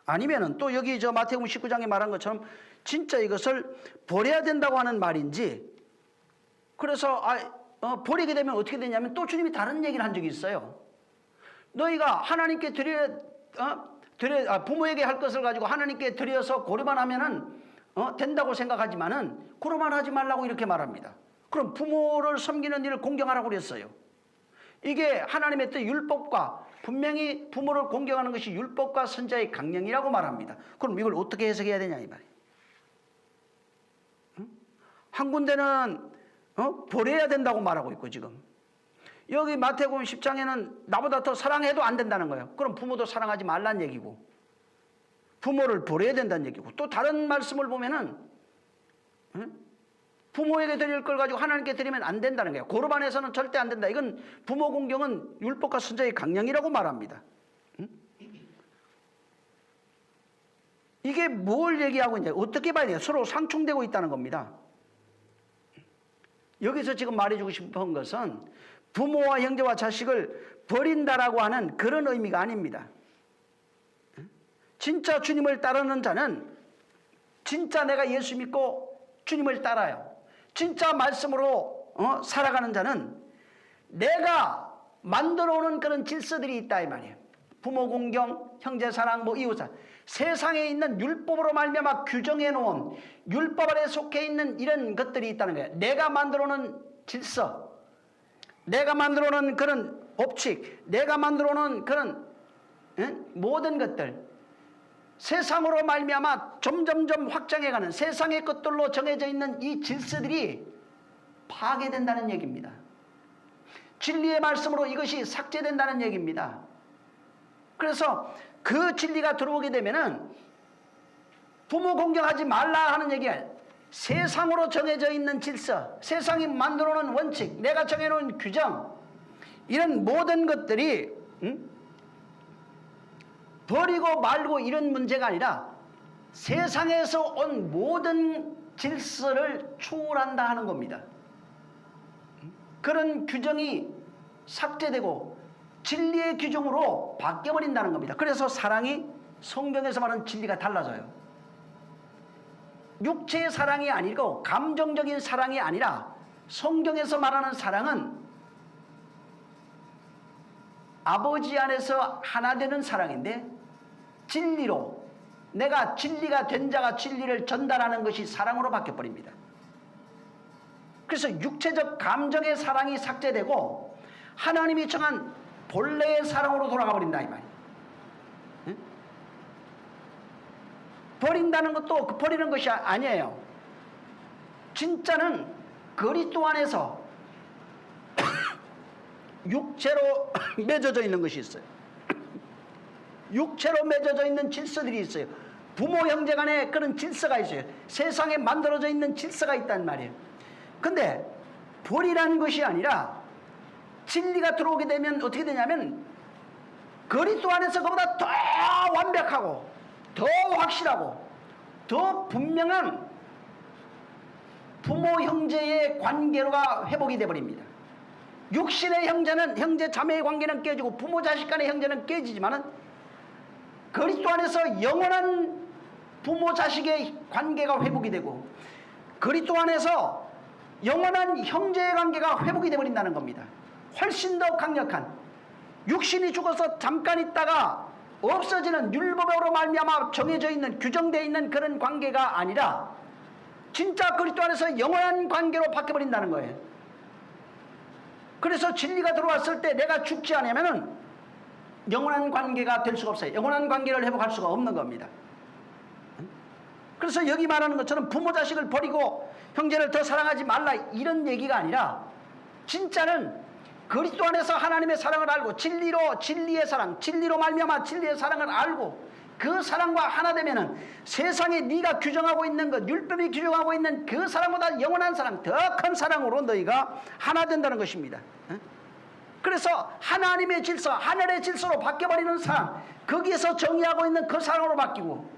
아니면은 또 여기 마태복음 19장에 말한 것처럼 진짜 이것을 버려야 된다고 하는 말인지. 그래서 버리게 되면 어떻게 되냐면 또 주님이 다른 얘기를 한 적이 있어요. 너희가 하나님께 부모에게 할 것을 가지고 하나님께 드려서 고려만 하면은 된다고 생각하지만은 고려만 하지 말라고 이렇게 말합니다. 그럼 부모를 섬기는 일을 공경하라고 그랬어요. 이게 하나님의 뜻 율법과 분명히 부모를 공경하는 것이 율법과 선자의 강령이라고 말합니다. 그럼 이걸 어떻게 해석해야 되냐 이 말이에요. 한 군데는 버려야 된다고 말하고 있고 지금 여기 마태복음 10장에는 나보다 더 사랑해도 안 된다는 거예요. 그럼 부모도 사랑하지 말란 얘기고 부모를 버려야 된다는 얘기고 또 다른 말씀을 보면은 부모에게 드릴 걸 가지고 하나님께 드리면 안 된다는 거예요. 고르반에서는 절대 안 된다. 이건 부모 공경은 율법과 선자의 강령이라고 말합니다. 이게 뭘 얘기하고 있냐 어떻게 봐야 돼요? 서로 상충되고 있다는 겁니다. 여기서 지금 말해주고 싶은 것은 부모와 형제와 자식을 버린다라고 하는 그런 의미가 아닙니다. 진짜 주님을 따르는 자는 진짜 내가 예수 믿고 주님을 따라요. 진짜 말씀으로 살아가는 자는 내가 만들어 오는 그런 질서들이 있다 이 말이에요. 부모 공경, 형제 사랑, 이웃사랑 세상에 있는 율법으로 말미암아 규정해 놓은 율법 아래 속해 있는 이런 것들이 있다는 거예요. 내가 만들어 놓은 질서, 내가 만들어 놓은 그런 법칙, 내가 만들어 놓은 그런 모든 것들 세상으로 말미암아 점점점 확장해가는 세상의 것들로 정해져 있는 이 질서들이 파괴된다는 얘기입니다. 진리의 말씀으로 이것이 삭제된다는 얘기입니다. 그래서 그 진리가 들어오게 되면은 부모 공경하지 말라 하는 얘기야. 세상으로 정해져 있는 질서, 세상이 만들어 놓은 원칙, 내가 정해놓은 규정 이런 모든 것들이 버리고 말고 이런 문제가 아니라 세상에서 온 모든 질서를 초월한다 하는 겁니다. 그런 규정이 삭제되고 진리의 규정으로 바뀌어버린다는 겁니다. 그래서 사랑이 성경에서 말하는 진리가 달라져요. 육체의 사랑이 아니고 감정적인 사랑이 아니라 성경에서 말하는 사랑은 아버지 안에서 하나 되는 사랑인데 진리로 내가 진리가 된 자가 진리를 전달하는 것이 사랑으로 바뀌어버립니다. 그래서 육체적 감정의 사랑이 삭제되고 하나님이 정한 본래의 사랑으로 돌아가 버린다 이 말이에요. 응? 버린다는 것도 버리는 것이 아니에요. 진짜는 그리스도 안에서 육체로 맺어져 있는 것이 있어요. 육체로 맺어져 있는 질서들이 있어요. 부모 형제 간에 그런 질서가 있어요. 세상에 만들어져 있는 질서가 있단 말이에요. 근데 버리라는 것이 아니라 진리가 들어오게 되면 어떻게 되냐면 그리스도 안에서 그보다 더 완벽하고 더 확실하고 더 분명한 부모 형제의 관계가 회복이 되어버립니다. 육신의 형제는 형제 자매의 관계는 깨지고 부모 자식 간의 형제는 깨지지만은 그리스도 안에서 영원한 부모 자식의 관계가 회복이 되고 그리스도 안에서 영원한 형제의 관계가 회복이 되어버린다는 겁니다. 훨씬 더 강력한 육신이 죽어서 잠깐 있다가 없어지는 율법으로 말미암아 정해져 있는 규정되어 있는 그런 관계가 아니라 진짜 그리스도 안에서 영원한 관계로 바뀌어버린다는 거예요. 그래서 진리가 들어왔을 때 내가 죽지 않으면은 영원한 관계가 될 수가 없어요. 영원한 관계를 회복할 수가 없는 겁니다. 그래서 여기 말하는 것처럼 부모 자식을 버리고 형제를 더 사랑하지 말라 이런 얘기가 아니라 진짜는 그리스도 안에서 하나님의 사랑을 알고 진리로 진리의 사랑, 진리로 말미암아 진리의 사랑을 알고 그 사랑과 하나 되면은 세상에 네가 규정하고 있는 것, 율법이 규정하고 있는 그 사랑보다 영원한 사랑, 더 큰 사랑으로 너희가 하나 된다는 것입니다. 그래서 하나님의 질서, 하늘의 질서로 바뀌어버리는 사랑, 거기에서 정의하고 있는 그 사랑으로 바뀌고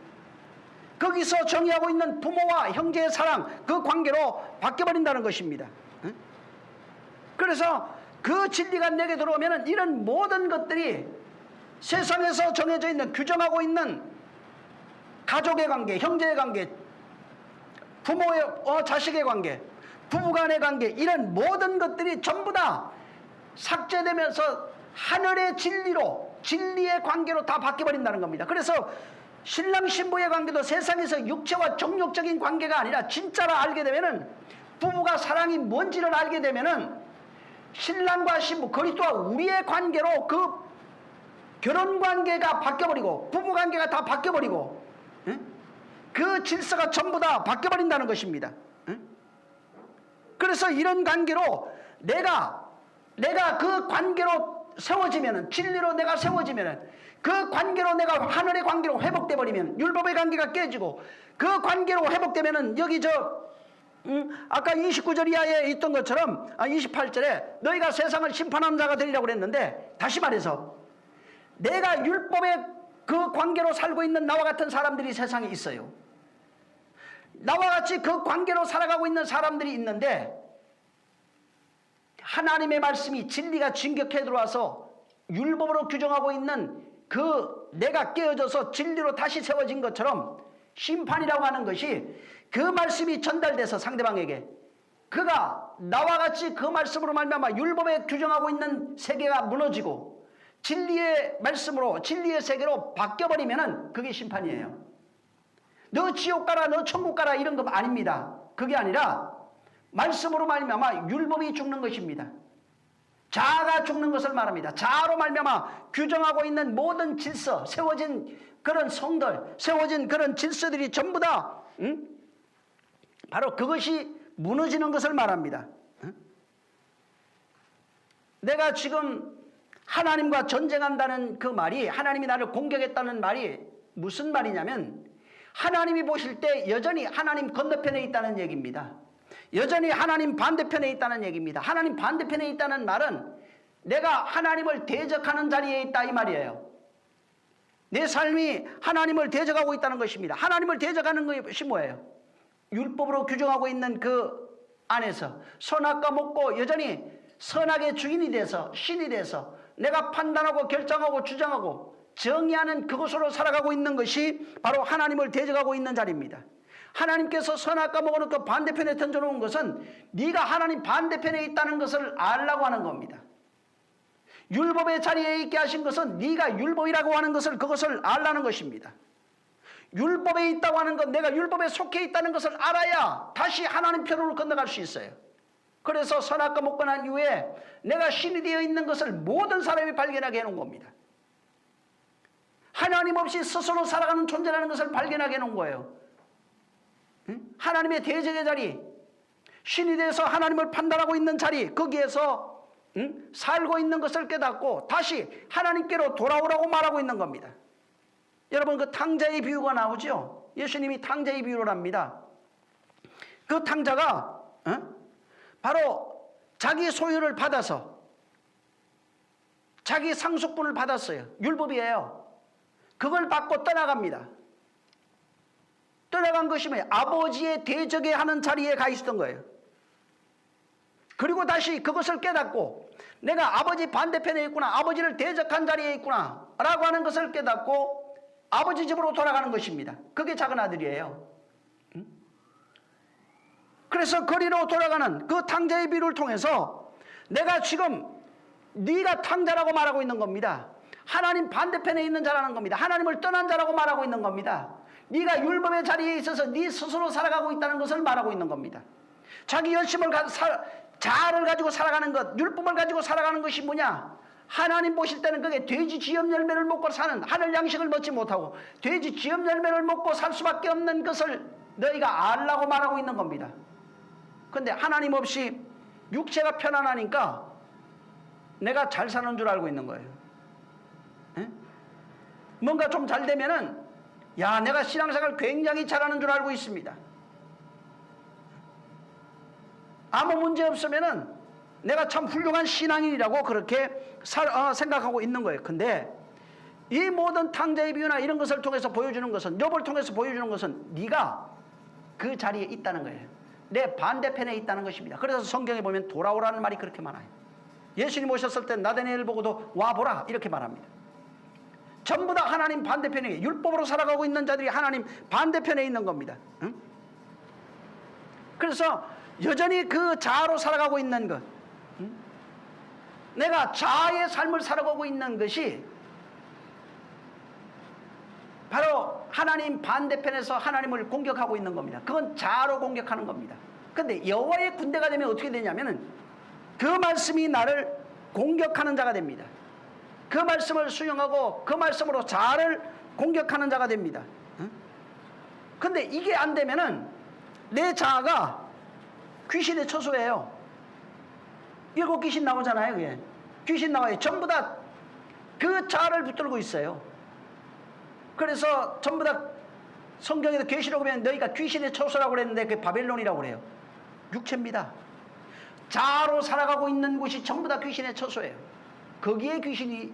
거기서 정의하고 있는 부모와 형제의 사랑, 그 관계로 바뀌어버린다는 것입니다. 그래서 그 진리가 내게 들어오면 이런 모든 것들이 세상에서 정해져 있는 규정하고 있는 가족의 관계, 형제의 관계, 부모의 자식의 관계, 부부간의 관계 이런 모든 것들이 전부 다 삭제되면서 하늘의 진리로 진리의 관계로 다 바뀌어버린다는 겁니다. 그래서 신랑 신부의 관계도 세상에서 육체와 정욕적인 관계가 아니라 진짜로 알게 되면은 부부가 사랑이 뭔지를 알게 되면은 신랑과 신부 그리스도와 우리의 관계로 그 결혼 관계가 바뀌어버리고 부부 관계가 다 바뀌어버리고 그 질서가 전부 다 바뀌어버린다는 것입니다. 그래서 이런 관계로 내가 그 관계로 세워지면은 진리로 내가 세워지면은 그 관계로 내가 하늘의 관계로 회복돼 버리면 율법의 관계가 깨지고 그 관계로 회복되면은 여기 아까 29절 이하에 있던 것처럼 28절에 너희가 세상을 심판하는 자가 되리라고 그랬는데 다시 말해서 내가 율법의 그 관계로 살고 있는 나와 같은 사람들이 세상에 있어요. 나와 같이 그 관계로 살아가고 있는 사람들이 있는데 하나님의 말씀이 진리가 진격해 들어와서 율법으로 규정하고 있는 그 내가 깨어져서 진리로 다시 세워진 것처럼 심판이라고 하는 것이 그 말씀이 전달돼서 상대방에게 그가 나와 같이 그 말씀으로 말미암아 율법에 규정하고 있는 세계가 무너지고 진리의 말씀으로 진리의 세계로 바뀌어버리면은 그게 심판이에요. 너 지옥 가라 너 천국 가라 이런 거 아닙니다. 그게 아니라 말씀으로 말미암아 율법이 죽는 것입니다. 자아가 죽는 것을 말합니다. 자아로 말미암아 규정하고 있는 모든 질서, 세워진 그런 성들, 세워진 그런 질서들이 전부 다 바로 그것이 무너지는 것을 말합니다. 내가 지금 하나님과 전쟁한다는 그 말이 하나님이 나를 공격했다는 말이 무슨 말이냐면 하나님이 보실 때 여전히 하나님 건너편에 있다는 얘기입니다. 여전히 하나님 반대편에 있다는 얘기입니다. 하나님 반대편에 있다는 말은 내가 하나님을 대적하는 자리에 있다 이 말이에요. 내 삶이 하나님을 대적하고 있다는 것입니다. 하나님을 대적하는 것이 뭐예요? 율법으로 규정하고 있는 그 안에서 선악과 먹고 여전히 선악의 주인이 돼서 신이 돼서 내가 판단하고 결정하고 주장하고 정의하는 그것으로 살아가고 있는 것이 바로 하나님을 대적하고 있는 자리입니다. 하나님께서 선악과 먹어놓고 반대편에 던져놓은 것은 네가 하나님 반대편에 있다는 것을 알라고 하는 겁니다. 율법의 자리에 있게 하신 것은 네가 율법이라고 하는 것을 그것을 알라는 것입니다. 율법에 있다고 하는 것 내가 율법에 속해 있다는 것을 알아야 다시 하나님 편으로 건너갈 수 있어요. 그래서 선악과 먹고 난 이후에 내가 신이 되어 있는 것을 모든 사람이 발견하게 해놓은 겁니다. 하나님 없이 스스로 살아가는 존재라는 것을 발견하게 해놓은 거예요. 하나님의 대적의 자리, 신이 돼서 하나님을 판단하고 있는 자리, 거기에서 살고 있는 것을 깨닫고 다시 하나님께로 돌아오라고 말하고 있는 겁니다. 여러분 그 탕자의 비유가 나오죠. 예수님이 탕자의 비유를 합니다. 그 탕자가 바로 자기 소유를 받아서 자기 상속분을 받았어요. 율법이에요. 그걸 받고 떠나갑니다. 떠나간 것이 뭐예요? 아버지의 대적에 하는 자리에 가 있었던 거예요. 그리고 다시 그것을 깨닫고 내가 아버지 반대편에 있구나, 아버지를 대적한 자리에 있구나 라고 하는 것을 깨닫고 아버지 집으로 돌아가는 것입니다. 그게 작은 아들이에요. 그래서 거리로 돌아가는 그 탕자의 비유를 통해서 내가 지금 네가 탕자라고 말하고 있는 겁니다. 하나님 반대편에 있는 자라는 겁니다. 하나님을 떠난 자라고 말하고 있는 겁니다. 네가 율법의 자리에 있어서 네 스스로 살아가고 있다는 것을 말하고 있는 겁니다. 자기 열심을 자아를 가지고 살아가는 것, 율법을 가지고 살아가는 것이 뭐냐? 하나님 보실 때는 그게 돼지 지엽 열매를 먹고 사는, 하늘 양식을 먹지 못하고 돼지 지엽 열매를 먹고 살 수밖에 없는 것을 너희가 알라고 말하고 있는 겁니다. 그런데 하나님 없이 육체가 편안하니까 내가 잘 사는 줄 알고 있는 거예요. 에? 뭔가 좀 잘 되면은 야, 내가 신앙생활 굉장히 잘하는 줄 알고 있습니다. 아무 문제 없으면은 내가 참 훌륭한 신앙인이라고 그렇게 생각하고 있는 거예요. 근데 이 모든 탕자의 비유나 이런 것을 통해서 보여주는 것은, 욥을 통해서 보여주는 것은 네가 그 자리에 있다는 거예요. 내 반대편에 있다는 것입니다. 그래서 성경에 보면 돌아오라는 말이 그렇게 많아요. 예수님 오셨을 때 나다니엘을 보고도 와보라 이렇게 말합니다. 전부 다 하나님 반대편에, 율법으로 살아가고 있는 자들이 하나님 반대편에 있는 겁니다. 응? 그래서 여전히 그 자아로 살아가고 있는 것, 응? 내가 자아의 삶을 살아가고 있는 것이 바로 하나님 반대편에서 하나님을 공격하고 있는 겁니다. 그건 자아로 공격하는 겁니다. 그런데 여호와의 군대가 되면 어떻게 되냐면은 그 말씀이 나를 공격하는 자가 됩니다. 그 말씀을 수용하고 그 말씀으로 자아를 공격하는 자가 됩니다. 그런데 이게 안 되면은 내 자아가 귀신의 처소예요. 7 귀신 나오잖아요. 그게. 귀신 나와요. 전부 다 그 자아를 붙들고 있어요. 그래서 전부 다 성경에도 계시록 보면 너희가 귀신의 처소라고 그랬는데 그게 바벨론이라고 그래요. 육체입니다. 자아로 살아가고 있는 곳이 전부 다 귀신의 처소예요. 거기에 귀신이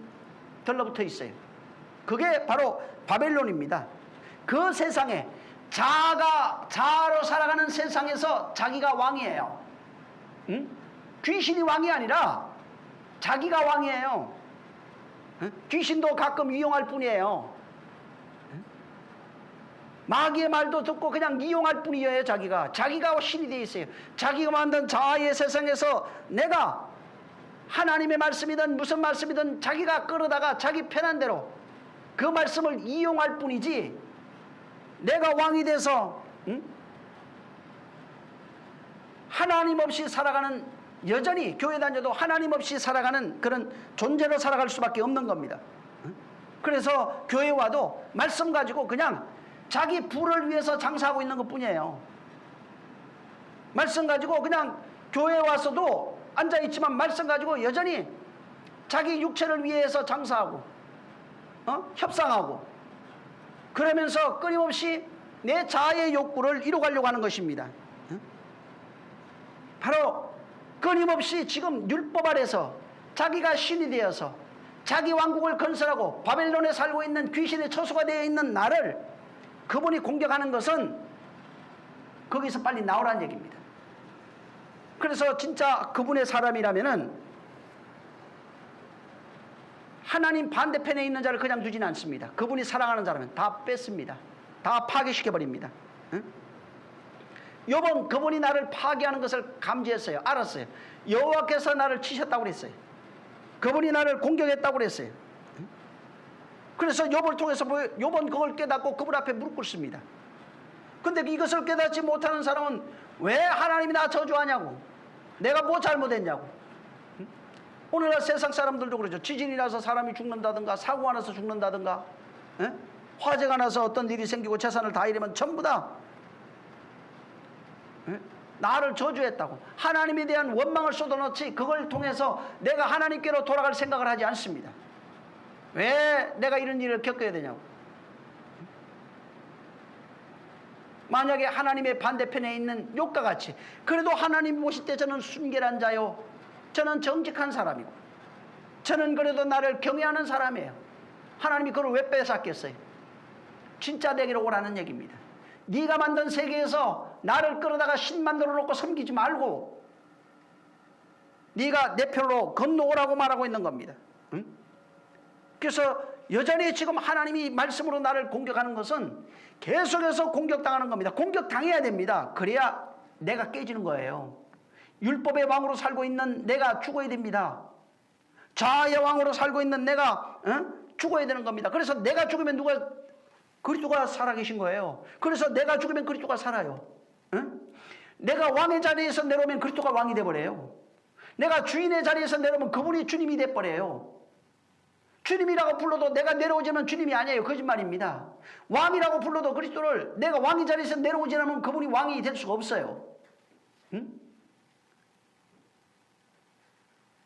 들러붙어 있어요. 그게 바로 바벨론입니다. 그 세상에 자아로 살아가는 세상에서 자기가 왕이에요. 응? 귀신이 왕이 아니라 자기가 왕이에요. 응? 귀신도 가끔 이용할 뿐이에요. 응? 마귀의 말도 듣고 그냥 이용할 뿐이에요. 자기가 신이 되어 있어요. 자기가 만든 자아의 세상에서 내가 하나님의 말씀이든 무슨 말씀이든 자기가 끌어다가 자기 편한 대로 그 말씀을 이용할 뿐이지, 내가 왕이 돼서 하나님 없이 살아가는, 여전히 교회 다녀도 하나님 없이 살아가는 그런 존재로 살아갈 수밖에 없는 겁니다. 그래서 교회 와도 말씀 가지고 그냥 자기 부를 위해서 장사하고 있는 것 뿐이에요. 말씀 가지고 그냥 교회 와서도 앉아있지만 말씀 가지고 여전히 자기 육체를 위해서 장사하고 협상하고 그러면서 끊임없이 내 자아의 욕구를 이루가려고 하는 것입니다. 바로 끊임없이 지금 율법 아래서 자기가 신이 되어서 자기 왕국을 건설하고 바벨론에 살고 있는 귀신의 처소가 되어 있는 나를 그분이 공격하는 것은 거기서 빨리 나오라는 얘기입니다. 그래서 진짜 그분의 사람이라면은 하나님 반대편에 있는 자를 그냥 두지는 않습니다. 그분이 사랑하는 자라면 다 뺐습니다. 다 파괴시켜버립니다. 응? 욥은 그분이 나를 파괴하는 것을 감지했어요. 알았어요. 여호와께서 나를 치셨다고 그랬어요. 그분이 나를 공격했다고 그랬어요. 응? 그래서 욥을 통해서 욥은 그걸 깨닫고 그분 앞에 무릎 꿇습니다. 근데 이것을 깨닫지 못하는 사람은 왜 하나님이 나 저주하냐고, 내가 뭐 잘못했냐고. 응? 오늘날 세상 사람들도 그러죠. 지진이 나서 사람이 죽는다든가 사고가 나서 죽는다든가 화재가 나서 어떤 일이 생기고 재산을 다 잃으면 전부 다 나를 저주했다고 하나님에 대한 원망을 쏟아놓지, 그걸 통해서 내가 하나님께로 돌아갈 생각을 하지 않습니다. 왜 내가 이런 일을 겪어야 되냐고. 만약에 하나님의 반대편에 있는 욥과 같이 그래도 하나님 보실 때 저는 순결한 자요, 저는 정직한 사람이고 저는 그래도 나를 경외하는 사람이에요. 하나님이 그걸 왜 뺏었겠어요? 진짜 되기로 오라는 얘기입니다. 네가 만든 세계에서 나를 끌어다가 신 만들어 놓고 섬기지 말고 네가 내 편으로 건너오라고 말하고 있는 겁니다. 응? 그래서 여전히 지금 하나님이 말씀으로 나를 공격하는 것은 계속해서 공격당하는 겁니다. 공격당해야 됩니다. 그래야 내가 깨지는 거예요. 율법의 왕으로 살고 있는 내가 죽어야 됩니다. 자아의 왕으로 살고 있는 내가 죽어야 되는 겁니다. 그래서 내가 죽으면 그리스도가 살아계신 거예요. 그래서 내가 죽으면 그리스도가 살아요. 내가 왕의 자리에서 내려오면 그리스도가 왕이 돼버려요. 내가 주인의 자리에서 내려오면 그분이 주님이 돼버려요. 주님이라고 불러도 내가 내려오지면 주님이 아니에요. 거짓말입니다. 왕이라고 불러도 그리스도를 내가 왕의 자리에서 내려오지 않으면 그분이 왕이 될 수가 없어요.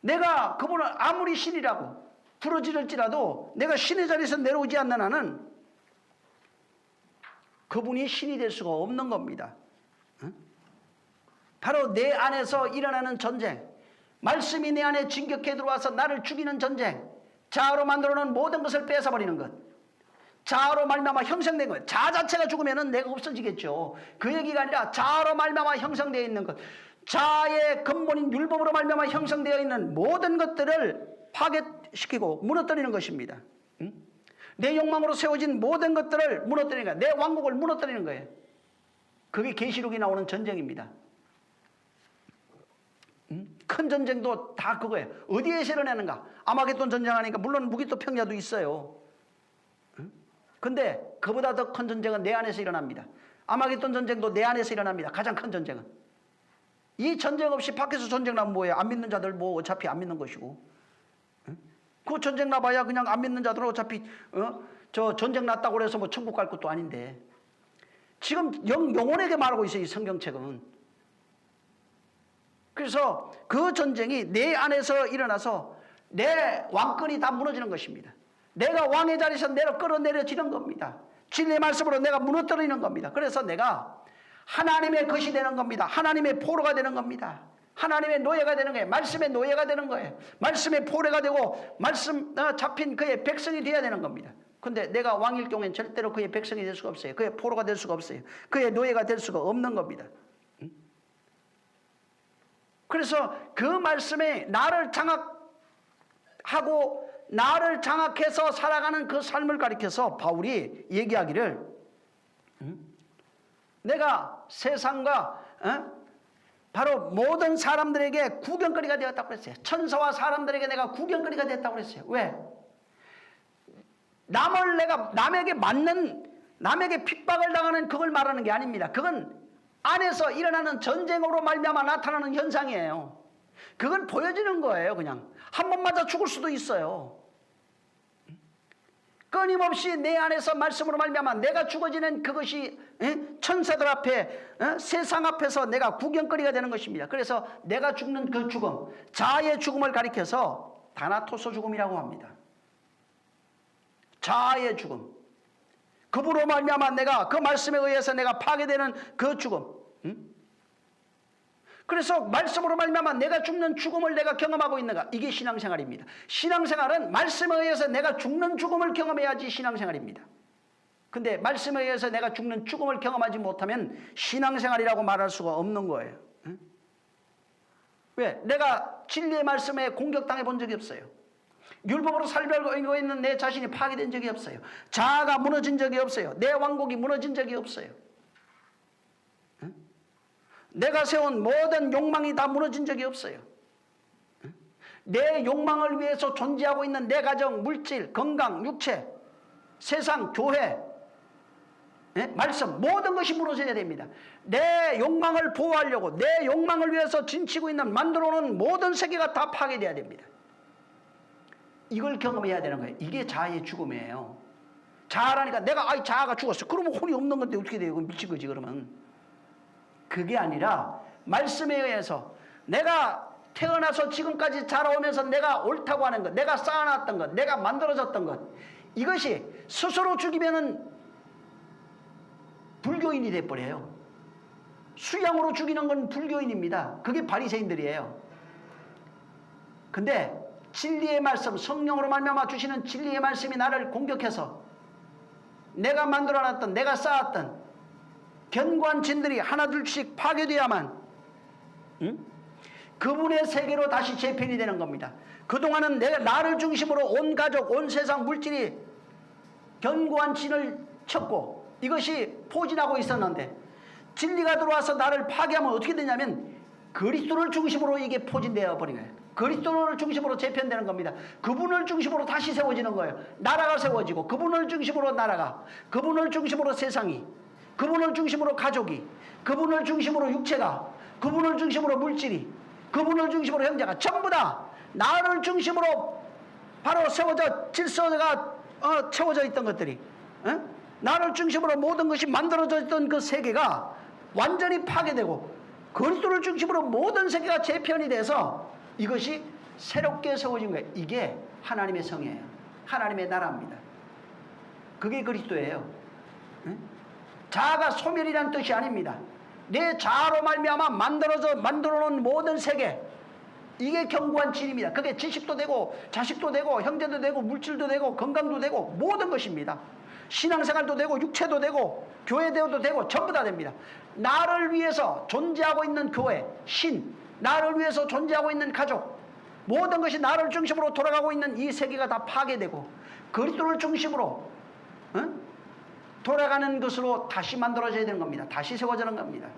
내가 그분을 아무리 신이라고 부르짖을지라도 내가 신의 자리에서 내려오지 않는 한은 그분이 신이 될 수가 없는 겁니다. 바로 내 안에서 일어나는 전쟁, 말씀이 내 안에 진격해 들어와서 나를 죽이는 전쟁, 자아로 만들어놓은 모든 것을 뺏어버리는 것, 자아로 말미암아 형성된 것, 자아 자체가 죽으면 내가 없어지겠죠. 그 얘기가 아니라 자아로 말미암아 형성되어 있는 것, 자아의 근본인 율법으로 말미암아 형성되어 있는 모든 것들을 파괴시키고 무너뜨리는 것입니다. 내 욕망으로 세워진 모든 것들을 무너뜨리는 거예요. 내 왕국을 무너뜨리는 거예요. 그게 계시록에 나오는 전쟁입니다. 큰 전쟁도 다 그거예요. 어디에서 일어나는가? 아마겟돈 전쟁하니까 물론 무기토 평야도 있어요. 근데 그보다 더 큰 전쟁은 내 안에서 일어납니다. 아마겟돈 전쟁도 내 안에서 일어납니다. 가장 큰 전쟁은. 이 전쟁 없이 밖에서 전쟁 나면 뭐예요? 안 믿는 자들 뭐 어차피 안 믿는 것이고. 그 전쟁 나봐야 그냥 안 믿는 자들은 어차피 저 전쟁 났다고 그래서 뭐 천국 갈 것도 아닌데. 지금 영혼에게 말하고 있어요. 이 성경책은. 그래서 그 전쟁이 내 안에서 일어나서 내 왕권이 다 무너지는 것입니다. 내가 왕의 자리에서 끌어내려지는 겁니다. 진리의 말씀으로 내가 무너뜨리는 겁니다. 그래서 내가 하나님의 것이 되는 겁니다. 하나님의 포로가 되는 겁니다. 하나님의 노예가 되는 거예요. 말씀의 노예가 되는 거예요. 말씀의 포로가 되고 말씀 잡힌 그의 백성이 되어야 되는 겁니다. 근데 내가 왕일 경우엔 절대로 그의 백성이 될 수가 없어요. 그의 포로가 될 수가 없어요. 그의 노예가 될 수가 없는 겁니다. 그래서 그 말씀에 나를 장악하고 나를 장악해서 살아가는 그 삶을 가리켜서 바울이 얘기하기를 내가 세상과 바로 모든 사람들에게 구경거리가 되었다고 그랬어요. 천사와 사람들에게 내가 구경거리가 됐다고 그랬어요. 왜? 남에게 핍박을 당하는 그걸 말하는 게 아닙니다. 그건 안에서 일어나는 전쟁으로 말미암아 나타나는 현상이에요. 그건 보여지는 거예요. 그냥 한 번 맞아 죽을 수도 있어요. 끊임없이 내 안에서 말씀으로 말미암아 내가 죽어지는 그것이 천사들 앞에 세상 앞에서 내가 구경거리가 되는 것입니다. 그래서 내가 죽는 그 죽음, 자아의 죽음을 가리켜서 다나토소 죽음이라고 합니다. 자아의 죽음. 그분으로 말미암아 내가 그 말씀에 의해서 내가 파괴되는 그 죽음. 그래서 말씀으로 말미암아 내가 죽는 죽음을 내가 경험하고 있는가? 이게 신앙생활입니다. 신앙생활은 말씀에 의해서 내가 죽는 죽음을 경험해야지 신앙생활입니다. 근데 말씀에 의해서 내가 죽는 죽음을 경험하지 못하면 신앙생활이라고 말할 수가 없는 거예요. 왜? 내가 진리의 말씀에 공격당해 본 적이 없어요. 율법으로 살고 있는 내 자신이 파괴된 적이 없어요. 자아가 무너진 적이 없어요. 내 왕국이 무너진 적이 없어요. 내가 세운 모든 욕망이 다 무너진 적이 없어요. 내 욕망을 위해서 존재하고 있는 내 가정, 물질, 건강, 육체, 세상, 교회, 말씀 모든 것이 무너져야 됩니다. 내 욕망을 보호하려고 내 욕망을 위해서 진치고 있는 만들어놓은 모든 세계가 다 파괴돼야 됩니다. 이걸 경험해야 되는 거예요. 이게 자아의 죽음이에요. 자아라니까 내가 자아가 죽었어. 그러면 혼이 없는 건데 어떻게 돼요? 미친 거지 그러면. 그게 아니라 말씀에 의해서 내가 태어나서 지금까지 자라오면서 내가 옳다고 하는 것, 내가 쌓아놨던 것, 내가 만들어졌던 것, 이것이 스스로 죽이면은 불교인이 돼버려요. 수양으로 죽이는 건 불교인입니다. 그게 바리새인들이에요. 근데 진리의 말씀, 성령으로 말미암아 주시는 진리의 말씀이 나를 공격해서 내가 만들어놨던, 내가 쌓았던 견고한 진들이 하나둘씩 파괴되어야만 그분의 세계로 다시 재편이 되는 겁니다. 그동안은 나를 중심으로 온 가족, 온 세상 물질이 견고한 진을 쳤고 이것이 포진하고 있었는데 진리가 들어와서 나를 파괴하면 어떻게 되냐면 그리스도를 중심으로 이게 포진되어 버린 거예요. 그리스도를 중심으로 재편되는 겁니다. 그분을 중심으로 다시 세워지는 거예요. 나라가 세워지고 그분을 중심으로 나라가, 그분을 중심으로 세상이, 그분을 중심으로 가족이, 그분을 중심으로 육체가, 그분을 중심으로 물질이, 그분을 중심으로 형제가 전부 다 나를 중심으로 바로 세워져 질서가 채워져 있던 것들이 나를 중심으로 모든 것이 만들어져 있던 그 세계가 완전히 파괴되고 그리스도를 중심으로 모든 세계가 재편이 돼서 이것이 새롭게 세워진 거예요. 이게 하나님의 성이에요. 하나님의 나라입니다. 그게 그리스도예요. 자아가 소멸이라는 뜻이 아닙니다. 내 자아로 말미암아 만들어놓은 모든 세계, 이게 견고한 진입니다. 그게 지식도 되고 자식도 되고 형제도 되고 물질도 되고 건강도 되고 모든 것입니다. 신앙생활도 되고 육체도 되고 교회대도 되고 전부 다 됩니다. 나를 위해서 존재하고 있는 교회, 신, 나를 위해서 존재하고 있는 가족, 모든 것이 나를 중심으로 돌아가고 있는 이 세계가 다 파괴되고 그리스도를 중심으로 돌아가는 것으로 다시 만들어져야 되는 겁니다. 다시 세워지는 겁니다.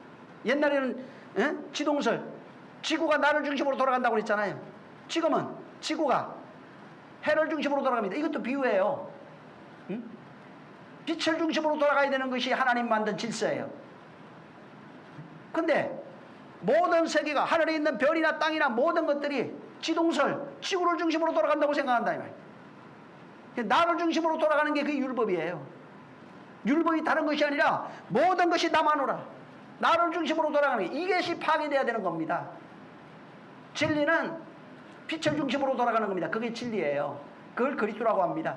옛날에는 지동설, 지구가 나를 중심으로 돌아간다고 그랬잖아요. 지금은 지구가 해를 중심으로 돌아갑니다. 이것도 비유예요. 빛을 중심으로 돌아가야 되는 것이 하나님 만든 질서예요. 근데 모든 세계가 하늘에 있는 별이나 땅이나 모든 것들이 지동설, 지구를 중심으로 돌아간다고 생각한다 이 말이에요. 나를 중심으로 돌아가는 게 그게 율법이에요. 율법이 다른 것이 아니라 모든 것이 나만오라, 나를 중심으로 돌아가는 게, 이것이 파괴돼야 되는 겁니다. 진리는 빛을 중심으로 돌아가는 겁니다. 그게 진리예요. 그걸 그리스도라고 합니다.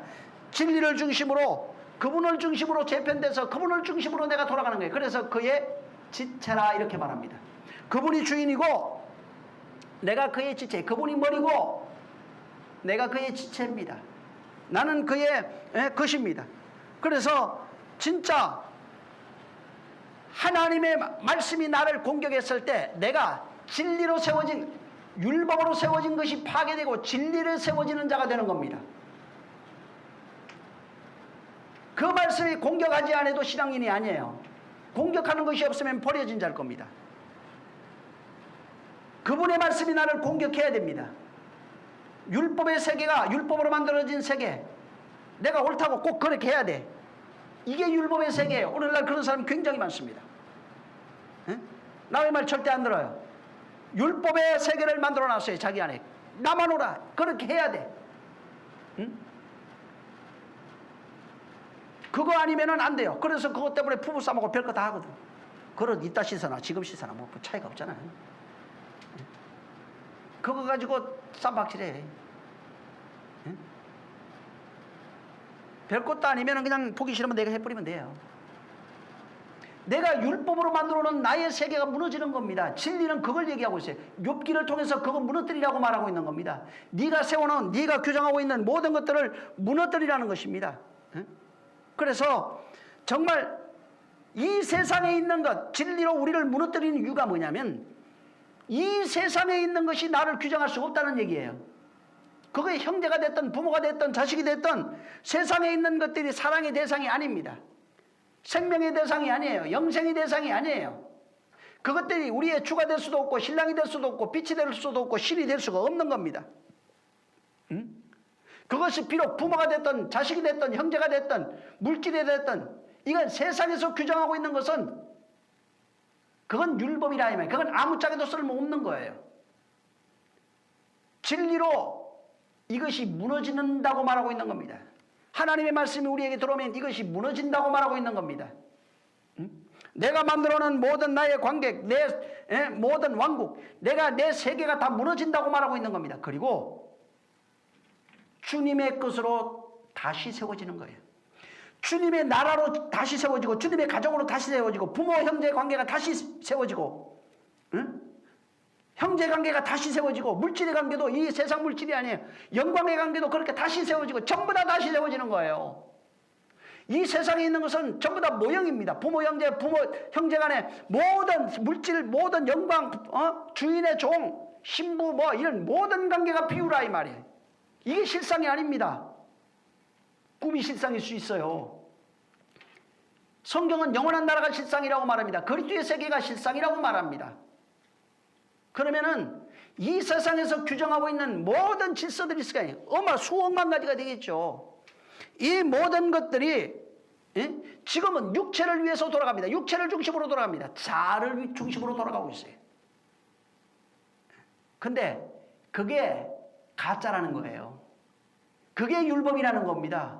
진리를 중심으로, 그분을 중심으로 재편돼서 그분을 중심으로 내가 돌아가는 거예요. 그래서 그의 지체라 이렇게 말합니다. 그분이 주인이고 내가 그의 지체, 그분이 머리고 내가 그의 지체입니다. 나는 그의 것입니다. 그래서 진짜 하나님의 말씀이 나를 공격했을 때 내가 진리로 세워진, 율법으로 세워진 것이 파괴되고 진리를 세워지는 자가 되는 겁니다. 그 말씀이 공격하지 않아도 신앙인이 아니에요. 공격하는 것이 없으면 버려진 자일 겁니다. 그분의 말씀이 나를 공격해야 됩니다. 율법의 세계가 율법으로 만들어진 세계, 내가 옳다고 꼭 그렇게 해야 돼. 이게 율법의 세계예요. 오늘날 그런 사람 굉장히 많습니다. 남의 말 절대 안 들어요. 율법의 세계를 만들어놨어요. 자기 안에. 나만 오라, 그렇게 해야 돼. 그거 아니면은 안 돼요. 그래서 그것 때문에 부부 싸움하고 별거 다 하거든. 그런 이따 씻어나 지금 씻어나 뭐 차이가 없잖아요. 그거 가지고 쌈박질해. 별것도 아니면 그냥 보기 싫으면 내가 해버리면 돼요. 내가 율법으로 만들어놓은 나의 세계가 무너지는 겁니다. 진리는 그걸 얘기하고 있어요. 욥기를 통해서 그거 무너뜨리라고 말하고 있는 겁니다. 네가 세워놓은, 네가 규정하고 있는 모든 것들을 무너뜨리라는 것입니다. 그래서 정말 이 세상에 있는 것, 진리로 우리를 무너뜨리는 이유가 뭐냐면 이 세상에 있는 것이 나를 규정할 수 없다는 얘기예요. 그게 형제가 됐든 부모가 됐든 자식이 됐든 세상에 있는 것들이 사랑의 대상이 아닙니다. 생명의 대상이 아니에요. 영생의 대상이 아니에요. 그것들이 우리의 주가 될 수도 없고 신랑이 될 수도 없고 빛이 될 수도 없고 신이 될 수가 없는 겁니다. 그것이 비록 부모가 됐든 자식이 됐든 형제가 됐든 물질이 됐든 이건 세상에서 규정하고 있는 것은 그건 율법이라 하면 그건 아무짝에도 쓸모없는 거예요. 진리로 이것이 무너진다고 말하고 있는 겁니다. 하나님의 말씀이 우리에게 들어오면 이것이 무너진다고 말하고 있는 겁니다. 내가 만들어놓은 모든 나의 관객, 내 모든 왕국, 내 세계가 다 무너진다고 말하고 있는 겁니다. 그리고 주님의 것으로 다시 세워지는 거예요. 주님의 나라로 다시 세워지고 주님의 가정으로 다시 세워지고 부모 형제 관계가 다시 세워지고 형제 관계가 다시 세워지고 물질의 관계도 이 세상 물질이 아니에요. 영광의 관계도 그렇게 다시 세워지고 전부 다 다시 세워지는 거예요. 이 세상에 있는 것은 전부 다 모형입니다. 부모 형제 간의 모든 물질, 모든 영광, 주인의 종, 신부 뭐 이런 모든 관계가 비유라 이 말이에요. 이게 실상이 아닙니다. 꿈이 실상일 수 있어요. 성경은 영원한 나라가 실상이라고 말합니다. 그리스도의 세계가 실상이라고 말합니다. 그러면은 이 세상에서 규정하고 있는 모든 질서들이 있으니까 수억만 가지가 되겠죠. 이 모든 것들이 지금은 육체를 위해서 돌아갑니다. 육체를 중심으로 돌아갑니다. 자아를 중심으로 돌아가고 있어요. 근데 그게 가짜라는 거예요. 그게 율법이라는 겁니다.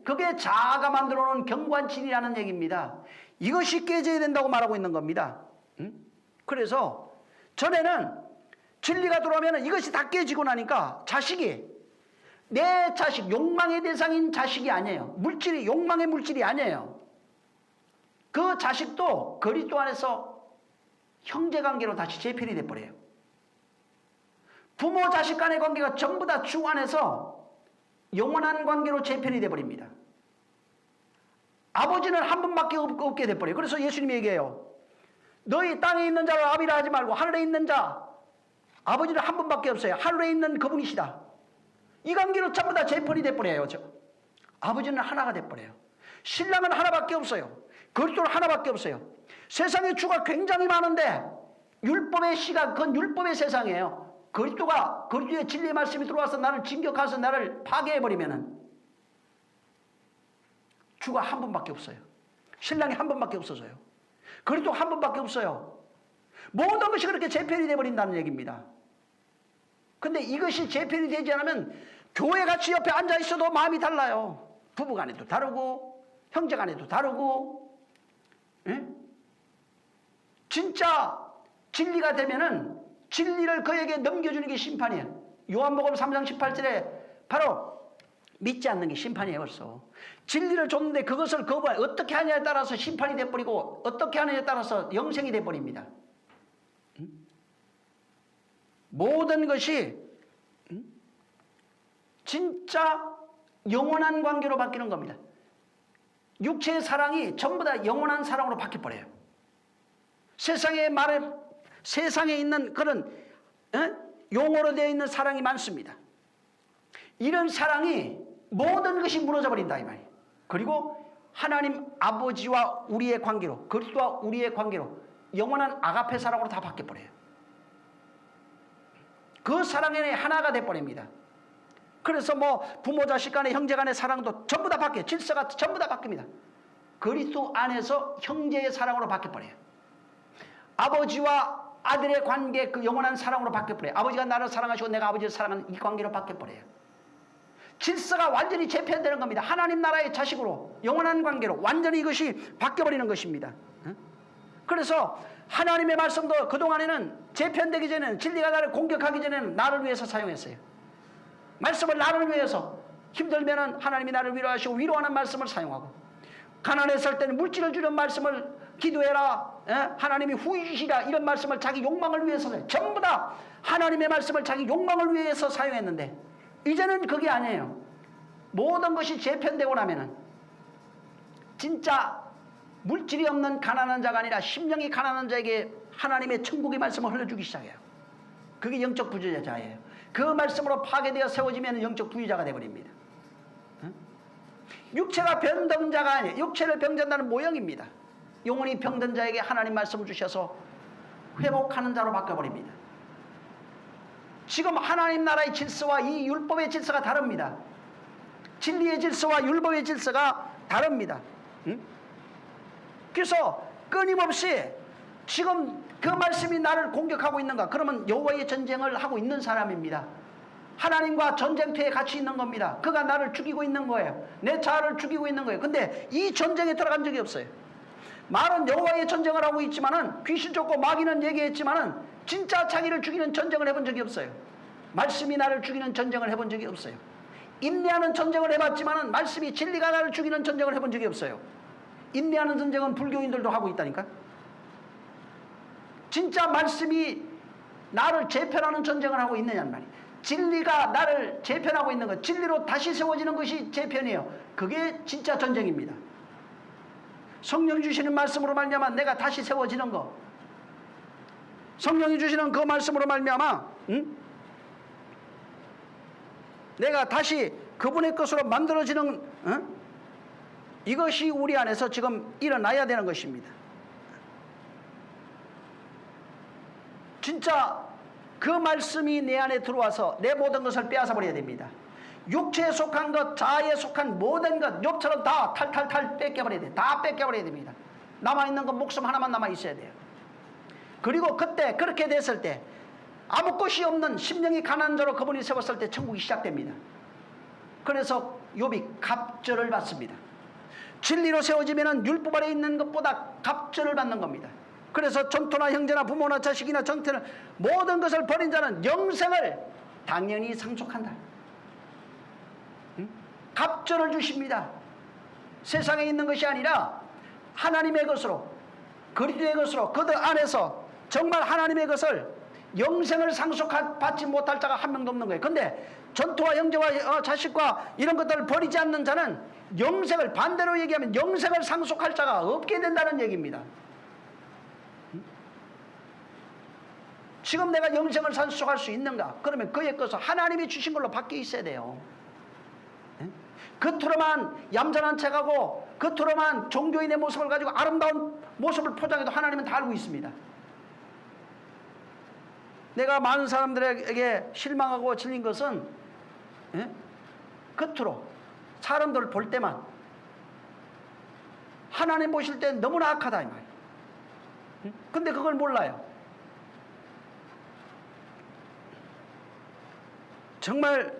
그게 자아가 만들어 놓은 경관진이라는 얘기입니다. 이것이 깨져야 된다고 말하고 있는 겁니다. 그래서 전에는 진리가 들어오면 이것이 다 깨지고 나니까 자식이 내 자식, 욕망의 대상인 자식이 아니에요. 물질이 욕망의 물질이 아니에요. 그 자식도 그리스도 안에서 형제관계로 다시 재편이 돼버려요. 부모 자식 간의 관계가 전부 다 주 안에서 영원한 관계로 재편이 돼버립니다. 아버지는 한 분밖에 없게 돼버려요. 그래서 예수님이 얘기해요. 너희 땅에 있는 자를 아비라 하지 말고 하늘에 있는 자, 아버지는 한 분밖에 없어요. 하늘에 있는 그분이시다. 이 관계로 전부 다 재편이 돼버려요. 아버지는 하나가 돼버려요. 신랑은 하나밖에 없어요. 그리스도는 하나밖에 없어요. 세상에 주가 굉장히 많은데 율법의 시각, 그건 율법의 세상이에요. 그리스도의 진리의 말씀이 들어와서 나를 진격해서 나를 파괴해버리면은 주가 한 분밖에 없어요. 신랑이 한 분밖에 없어서요. 그리스도 한 분밖에 없어요. 모든 것이 그렇게 재편이 돼버린다는 얘기입니다. 근데 이것이 재편이 되지 않으면 교회 같이 옆에 앉아 있어도 마음이 달라요. 부부 간에도 다르고 형제 간에도 다르고. 진짜 진리가 되면은 진리를 그에게 넘겨주는 게 심판이에요. 요한복음 3장 18절에 바로 믿지 않는 게 심판이에요. 벌써 진리를 줬는데 그것을 거부해 어떻게 하냐에 따라서 심판이 돼버리고 어떻게 하느냐에 따라서 영생이 돼버립니다. 모든 것이 진짜 영원한 관계로 바뀌는 겁니다. 육체의 사랑이 전부 다 영원한 사랑으로 바뀌어버려요. 세상에 있는 그런 용어로 되어 있는 사랑이 많습니다. 이런 사랑이 모든 것이 무너져 버린다 이 말이에요. 그리고 하나님 아버지와 우리의 관계로, 그리스도와 우리의 관계로 영원한 아가페 사랑으로 다 바뀌어버려요. 그 사랑에 하나가 돼버립니다. 그래서 부모 자식 간의 형제 간의 사랑도 전부 다 바뀌어요. 질서가 전부 다 바뀝니다. 그리스도 안에서 형제의 사랑으로 바뀌어버려요. 아버지와 아들의 관계, 그 영원한 사랑으로 바뀌어버려요. 아버지가 나를 사랑하시고 내가 아버지를 사랑하는 이 관계로 바뀌어버려요. 질서가 완전히 재편되는 겁니다. 하나님 나라의 자식으로 영원한 관계로 완전히 이것이 바뀌어버리는 것입니다. 그래서 하나님의 말씀도 그동안에는 재편되기 전에는 진리가 나를 공격하기 전에는 나를 위해서 사용했어요. 말씀을 나를 위해서 힘들면은 하나님이 나를 위로하시고 위로하는 말씀을 사용하고 가난했을 때는 물질을 주는 말씀을 기도해라, 하나님이 후히 주시라 이런 말씀을 자기 욕망을 위해서 전부 다 하나님의 말씀을 자기 욕망을 위해서 사용했는데 이제는 그게 아니에요. 모든 것이 재편되고 나면은 진짜 물질이 없는 가난한 자가 아니라 심령이 가난한 자에게 하나님의 천국의 말씀을 흘려주기 시작해요. 그게 영적 부유자예요. 그 말씀으로 파괴되어 세워지면 영적 부유자가 되어버립니다. 육체가 병든 자가 아니에요. 육체를 병든다는 모형입니다. 영혼이 병든 자에게 하나님 말씀을 주셔서 회복하는 자로 바꿔버립니다. 지금 하나님 나라의 질서와 이 율법의 질서가 다릅니다. 진리의 질서와 율법의 질서가 다릅니다. 그래서 끊임없이 지금 그 말씀이 나를 공격하고 있는가? 그러면 여호와의 전쟁을 하고 있는 사람입니다. 하나님과 전쟁터에 같이 있는 겁니다. 그가 나를 죽이고 있는 거예요. 내 자아를 죽이고 있는 거예요. 근데 이 전쟁에 들어간 적이 없어요. 말은 여호와의 전쟁을 하고 있지만은 귀신 쫓고 마귀는 얘기했지만은 진짜 자기를 죽이는 전쟁을 해본 적이 없어요. 말씀이 나를 죽이는 전쟁을 해본 적이 없어요. 인내하는 전쟁을 해봤지만은 말씀이 진리가 나를 죽이는 전쟁을 해본 적이 없어요. 인내하는 전쟁은 불교인들도 하고 있다니까. 진짜 말씀이 나를 재편하는 전쟁을 하고 있느냐는 말이에요. 진리가 나를 재편하고 있는 것, 진리로 다시 세워지는 것이 재편이에요. 그게 진짜 전쟁입니다. 성령이 주시는 말씀으로 말미암아 내가 다시 세워지는 것, 성령이 주시는 그 말씀으로 말미암아 내가 다시 그분의 것으로 만들어지는 이것이 우리 안에서 지금 일어나야 되는 것입니다. 진짜 그 말씀이 내 안에 들어와서 내 모든 것을 빼앗아 버려야 됩니다. 육체에 속한 것, 자아에 속한 모든 것, 욥처럼 다 탈탈탈 뺏겨버려야 돼요. 다 뺏겨버려야 됩니다. 남아있는 건 목숨 하나만 남아있어야 돼요. 그리고 그때 그렇게 됐을 때 아무 것이 없는 심령이 가난한 자로 그분이 세웠을 때 천국이 시작됩니다. 그래서 욥이 갑절을 받습니다. 진리로 세워지면 율법 아래 있는 것보다 갑절을 받는 겁니다. 그래서 전토나 형제나 부모나 자식이나 전태는 모든 것을 버린 자는 영생을 당연히 상속한다. 갑절을 주십니다. 세상에 있는 것이 아니라 하나님의 것으로, 그리스도의 것으로, 그들 안에서 정말 하나님의 것을, 영생을 상속받지 못할 자가 한 명도 없는 거예요. 근데 전토와 형제와 자식과 이런 것들을 버리지 않는 자는 영생을, 반대로 얘기하면 영생을 상속할 자가 없게 된다는 얘기입니다. 지금 내가 영생을 상속할 수 있는가? 그러면 그의 것을 하나님이 주신 걸로 바뀌어 있어야 돼요. 겉으로만 얌전한 척하고 겉으로만 종교인의 모습을 가지고 아름다운 모습을 포장해도 하나님은 다 알고 있습니다. 내가 많은 사람들에게 실망하고 질린 것은 겉으로 사람들을 볼 때만 하나님 보실 때 너무나 악하다 이 말이에요. 근데 그걸 몰라요. 정말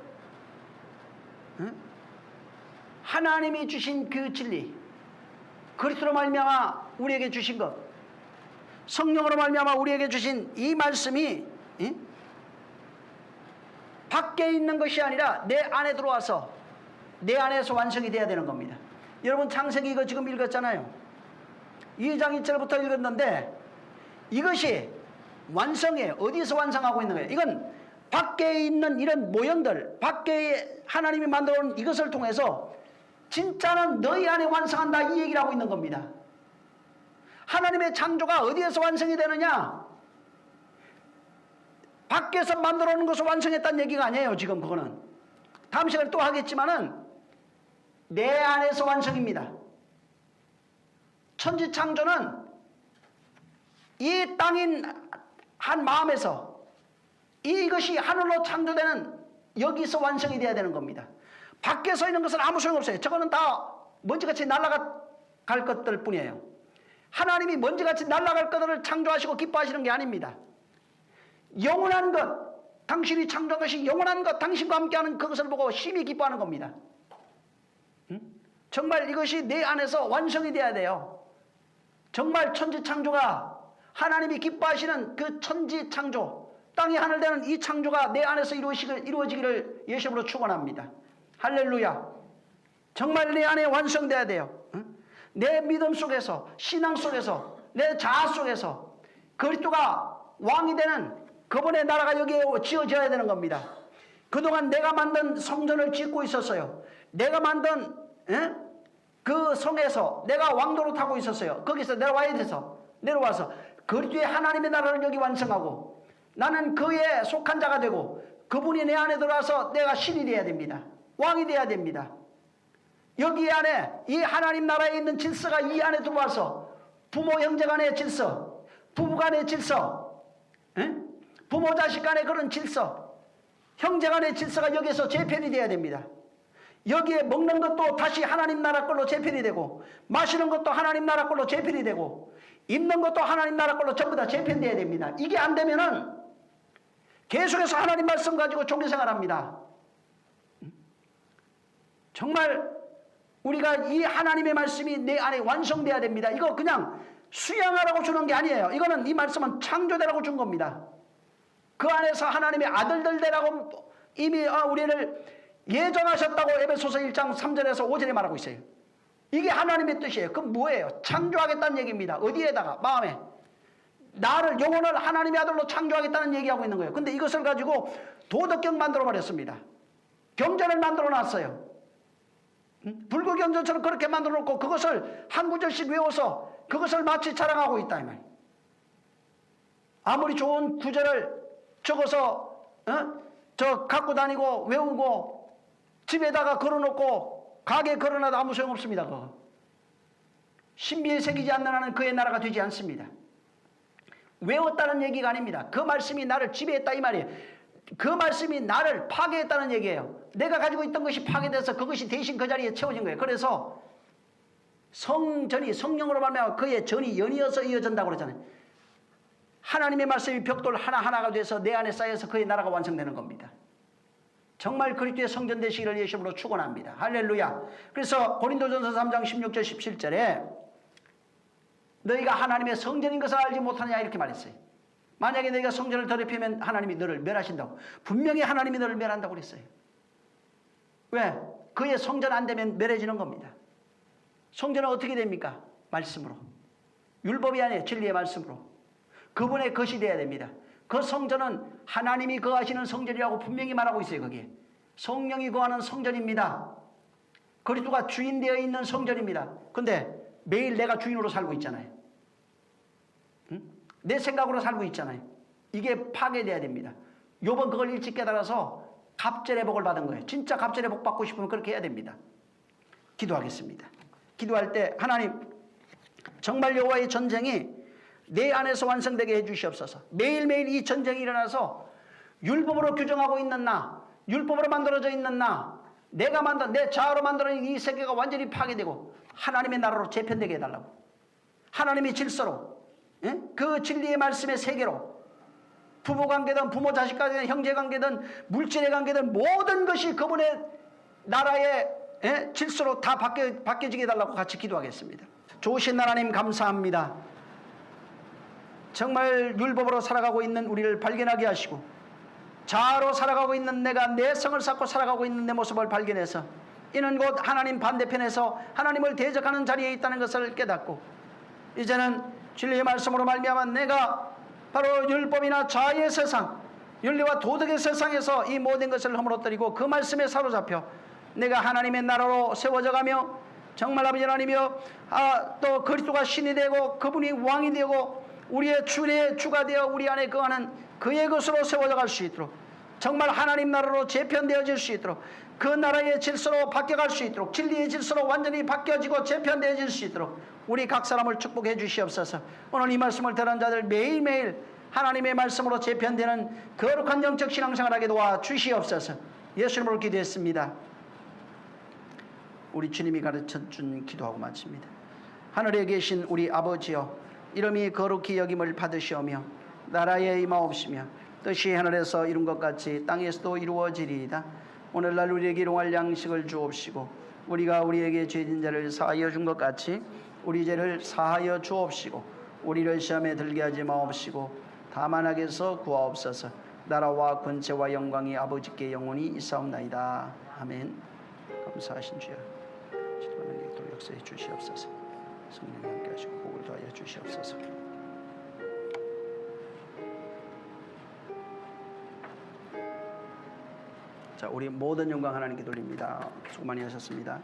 하나님이 주신 그 진리, 그리스도로 말미암아 우리에게 주신 것, 성령으로 말미암아 우리에게 주신 이 말씀이 밖에 있는 것이 아니라 내 안에 들어와서 내 안에서 완성이 돼야 되는 겁니다. 여러분 창세기 이거 지금 읽었잖아요. 2장 1절부터 읽었는데 이것이 완성이에요. 어디서 완성하고 있는 거예요? 이건 밖에 있는 이런 모형들, 밖에 하나님이 만들어 놓은 이것을 통해서 진짜는 너희 안에 완성한다 이 얘기를 하고 있는 겁니다. 하나님의 창조가 어디에서 완성이 되느냐? 밖에서 만들어 놓은 것을 완성했다는 얘기가 아니에요. 지금 그거는 다음 시간에 또 하겠지만은 내 안에서 완성입니다. 천지창조는 이 땅인 한 마음에서 이것이 하늘로 창조되는 여기서 완성이 돼야 되는 겁니다. 밖에서 있는 것은 아무 소용없어요. 저거는 다 먼지같이 날아갈 것들 뿐이에요. 하나님이 먼지같이 날아갈 것들을 창조하시고 기뻐하시는 게 아닙니다. 영원한 것, 당신이 창조한 것이 영원한 것, 당신과 함께하는 그것을 보고 심히 기뻐하는 겁니다. 정말 이것이 내 안에서 완성이 돼야 돼요. 정말 천지창조가 하나님이 기뻐하시는 그 천지창조, 땅이 하늘 되는 이 창조가 내 안에서 이루어지기를 예수님으로 축원합니다. 할렐루야. 정말 내 안에 완성돼야 돼요. 내 믿음 속에서, 신앙 속에서, 내 자아 속에서 그리스도가 왕이 되는 그분의 나라가 여기에 지어져야 되는 겁니다. 그동안 내가 만든 성전을 짓고 있었어요. 내가 만든 그 성에서 내가 왕도로 타고 있었어요. 거기서 내려와서 그리스도의 하나님의 나라를 여기 완성하고 나는 그에 속한 자가 되고 그분이 내 안에 들어와서 내가 신이 되어야 됩니다. 왕이 되어야 됩니다. 여기 안에 이 하나님 나라에 있는 질서가 이 안에 들어와서 부모 형제 간의 질서, 부부 간의 질서, 부모 자식 간의 그런 질서, 형제 간의 질서가 여기서 재편이 되어야 됩니다. 여기에 먹는 것도 다시 하나님 나라 걸로 재편이 되고 마시는 것도 하나님 나라 걸로 재편이 되고 입는 것도 하나님 나라 걸로 전부 다 재편되어야 됩니다. 이게 안 되면은 계속해서 하나님 말씀 가지고 종교생활합니다. 정말 우리가 이 하나님의 말씀이 내 안에 완성돼야 됩니다. 이거 그냥 수양하라고 주는 게 아니에요. 이거는 이 말씀은 창조되라고 준 겁니다. 그 안에서 하나님의 아들들 되라고 이미 우리를 예정하셨다고 에베소서 1장 3절에서 5절에 말하고 있어요. 이게 하나님의 뜻이에요. 그럼 뭐예요? 창조하겠다는 얘기입니다. 어디에다가? 마음에. 나를 영혼을 하나님의 아들로 창조하겠다는 얘기하고 있는 거예요. 근데 이것을 가지고 도덕경 만들어 버렸습니다. 경전을 만들어 놨어요. 불교 경전처럼 그렇게 만들어 놓고 그것을 한 구절씩 외워서 그것을 마치 자랑하고 있다 이 말이에요. 아무리 좋은 구절을 적어서 저 갖고 다니고 외우고 집에다가 걸어놓고 가게에 걸어놔도 아무 소용없습니다. 그거. 신비에 새기지 않는 한은 그의 나라가 되지 않습니다. 외웠다는 얘기가 아닙니다. 그 말씀이 나를 지배했다 이 말이에요. 그 말씀이 나를 파괴했다는 얘기예요. 내가 가지고 있던 것이 파괴돼서 그것이 대신 그 자리에 채워진 거예요. 그래서 성전이 성령으로 말미암아 그의 전이 연이어서 이어진다고 그러잖아요. 하나님의 말씀이 벽돌 하나하나가 돼서 내 안에 쌓여서 그의 나라가 완성되는 겁니다. 정말 그리스도의 성전 되시기를 예수님으로 축원합니다. 할렐루야. 그래서 고린도전서 3장 16절 17절에 너희가 하나님의 성전인 것을 알지 못하느냐 이렇게 말했어요. 만약에 너희가 성전을 더럽히면 하나님이 너를 멸하신다고. 분명히 하나님이 너를 멸한다고 그랬어요. 왜? 그의 성전 안 되면 멸해지는 겁니다. 성전은 어떻게 됩니까? 말씀으로. 율법이 아니에요. 진리의 말씀으로. 그분의 것이 되어야 됩니다. 그 성전은 하나님이 거하시는 성전이라고 분명히 말하고 있어요. 거기에. 성령이 거하는 성전입니다. 그리스도가 주인 되어 있는 성전입니다. 근데 매일 내가 주인으로 살고 있잖아요. 응? 내 생각으로 살고 있잖아요. 이게 파괴돼야 됩니다. 요번 그걸 일찍 깨달아서 갑절의 복을 받은 거예요. 진짜 갑절의 복 받고 싶으면 그렇게 해야 됩니다. 기도하겠습니다. 기도할 때 하나님 정말 여호와의 전쟁이 내 안에서 완성되게 해주시옵소서. 매일매일 이 전쟁이 일어나서 율법으로 규정하고 있는 나, 율법으로 만들어져 있는 나, 내가 만든 내 자아로 만들어진 이 세계가 완전히 파괴되고 하나님의 나라로 재편되게 해달라고. 하나님의 질서로, 그 진리의 말씀의 세계로 부부관계든 부모 자식관계든 형제관계든 물질의 관계든 모든 것이 그분의 나라의 질서로 다 바뀌어지게 해달라고 같이 기도하겠습니다. 좋으신 하나님 감사합니다. 정말 율법으로 살아가고 있는 우리를 발견하게 하시고 자아로 살아가고 있는 내가 내 성을 쌓고 살아가고 있는 내 모습을 발견해서 이는 곧 하나님 반대편에서 하나님을 대적하는 자리에 있다는 것을 깨닫고 이제는 진리의 말씀으로 말미암아 내가 바로 율법이나 자아의 세상, 윤리와 도덕의 세상에서 이 모든 것을 허물어뜨리고 그 말씀에 사로잡혀 내가 하나님의 나라로 세워져가며 정말 아버지 하나님이여 또 그리스도가 신이 되고 그분이 왕이 되고 우리의 주가 되어 우리 안에 거하는 그의 것으로 세워져 갈 수 있도록 정말 하나님 나라로 재편되어질 수 있도록 그 나라의 질서로 바뀌어갈 수 있도록 진리의 질서로 완전히 바뀌어지고 재편되어질 수 있도록 우리 각 사람을 축복해 주시옵소서. 오늘 이 말씀을 들은 자들 매일매일 하나님의 말씀으로 재편되는 거룩한 영적 신앙생활하게 도와 주시옵소서. 예수님으로 기도했습니다. 우리 주님이 가르쳐준 기도하고 마칩니다. 하늘에 계신 우리 아버지여 이름이 거룩히 여김을 받으시오며 나라에 임하옵시며 뜻이 하늘에서 이룬 것 같이 땅에서도 이루어지리이다. 오늘날 우리에게 일용할 양식을 주옵시고 우리가 우리에게 죄진 자를 사하여 준 것 같이 우리 죄를 사하여 주옵시고 우리를 시험에 들게 하지 마옵시고 다만 악에서 구하옵소서. 나라와 권세와 영광이 아버지께 영원히 있사옵나이다. 아멘. 감사하신 주여 지도하는 또 역사해 주시옵소서. 성령이 함께 하시고 복을 더하여 주시옵소서. 자, 우리 모든 영광 하나님께 돌립니다. 수고 많이 하셨습니다.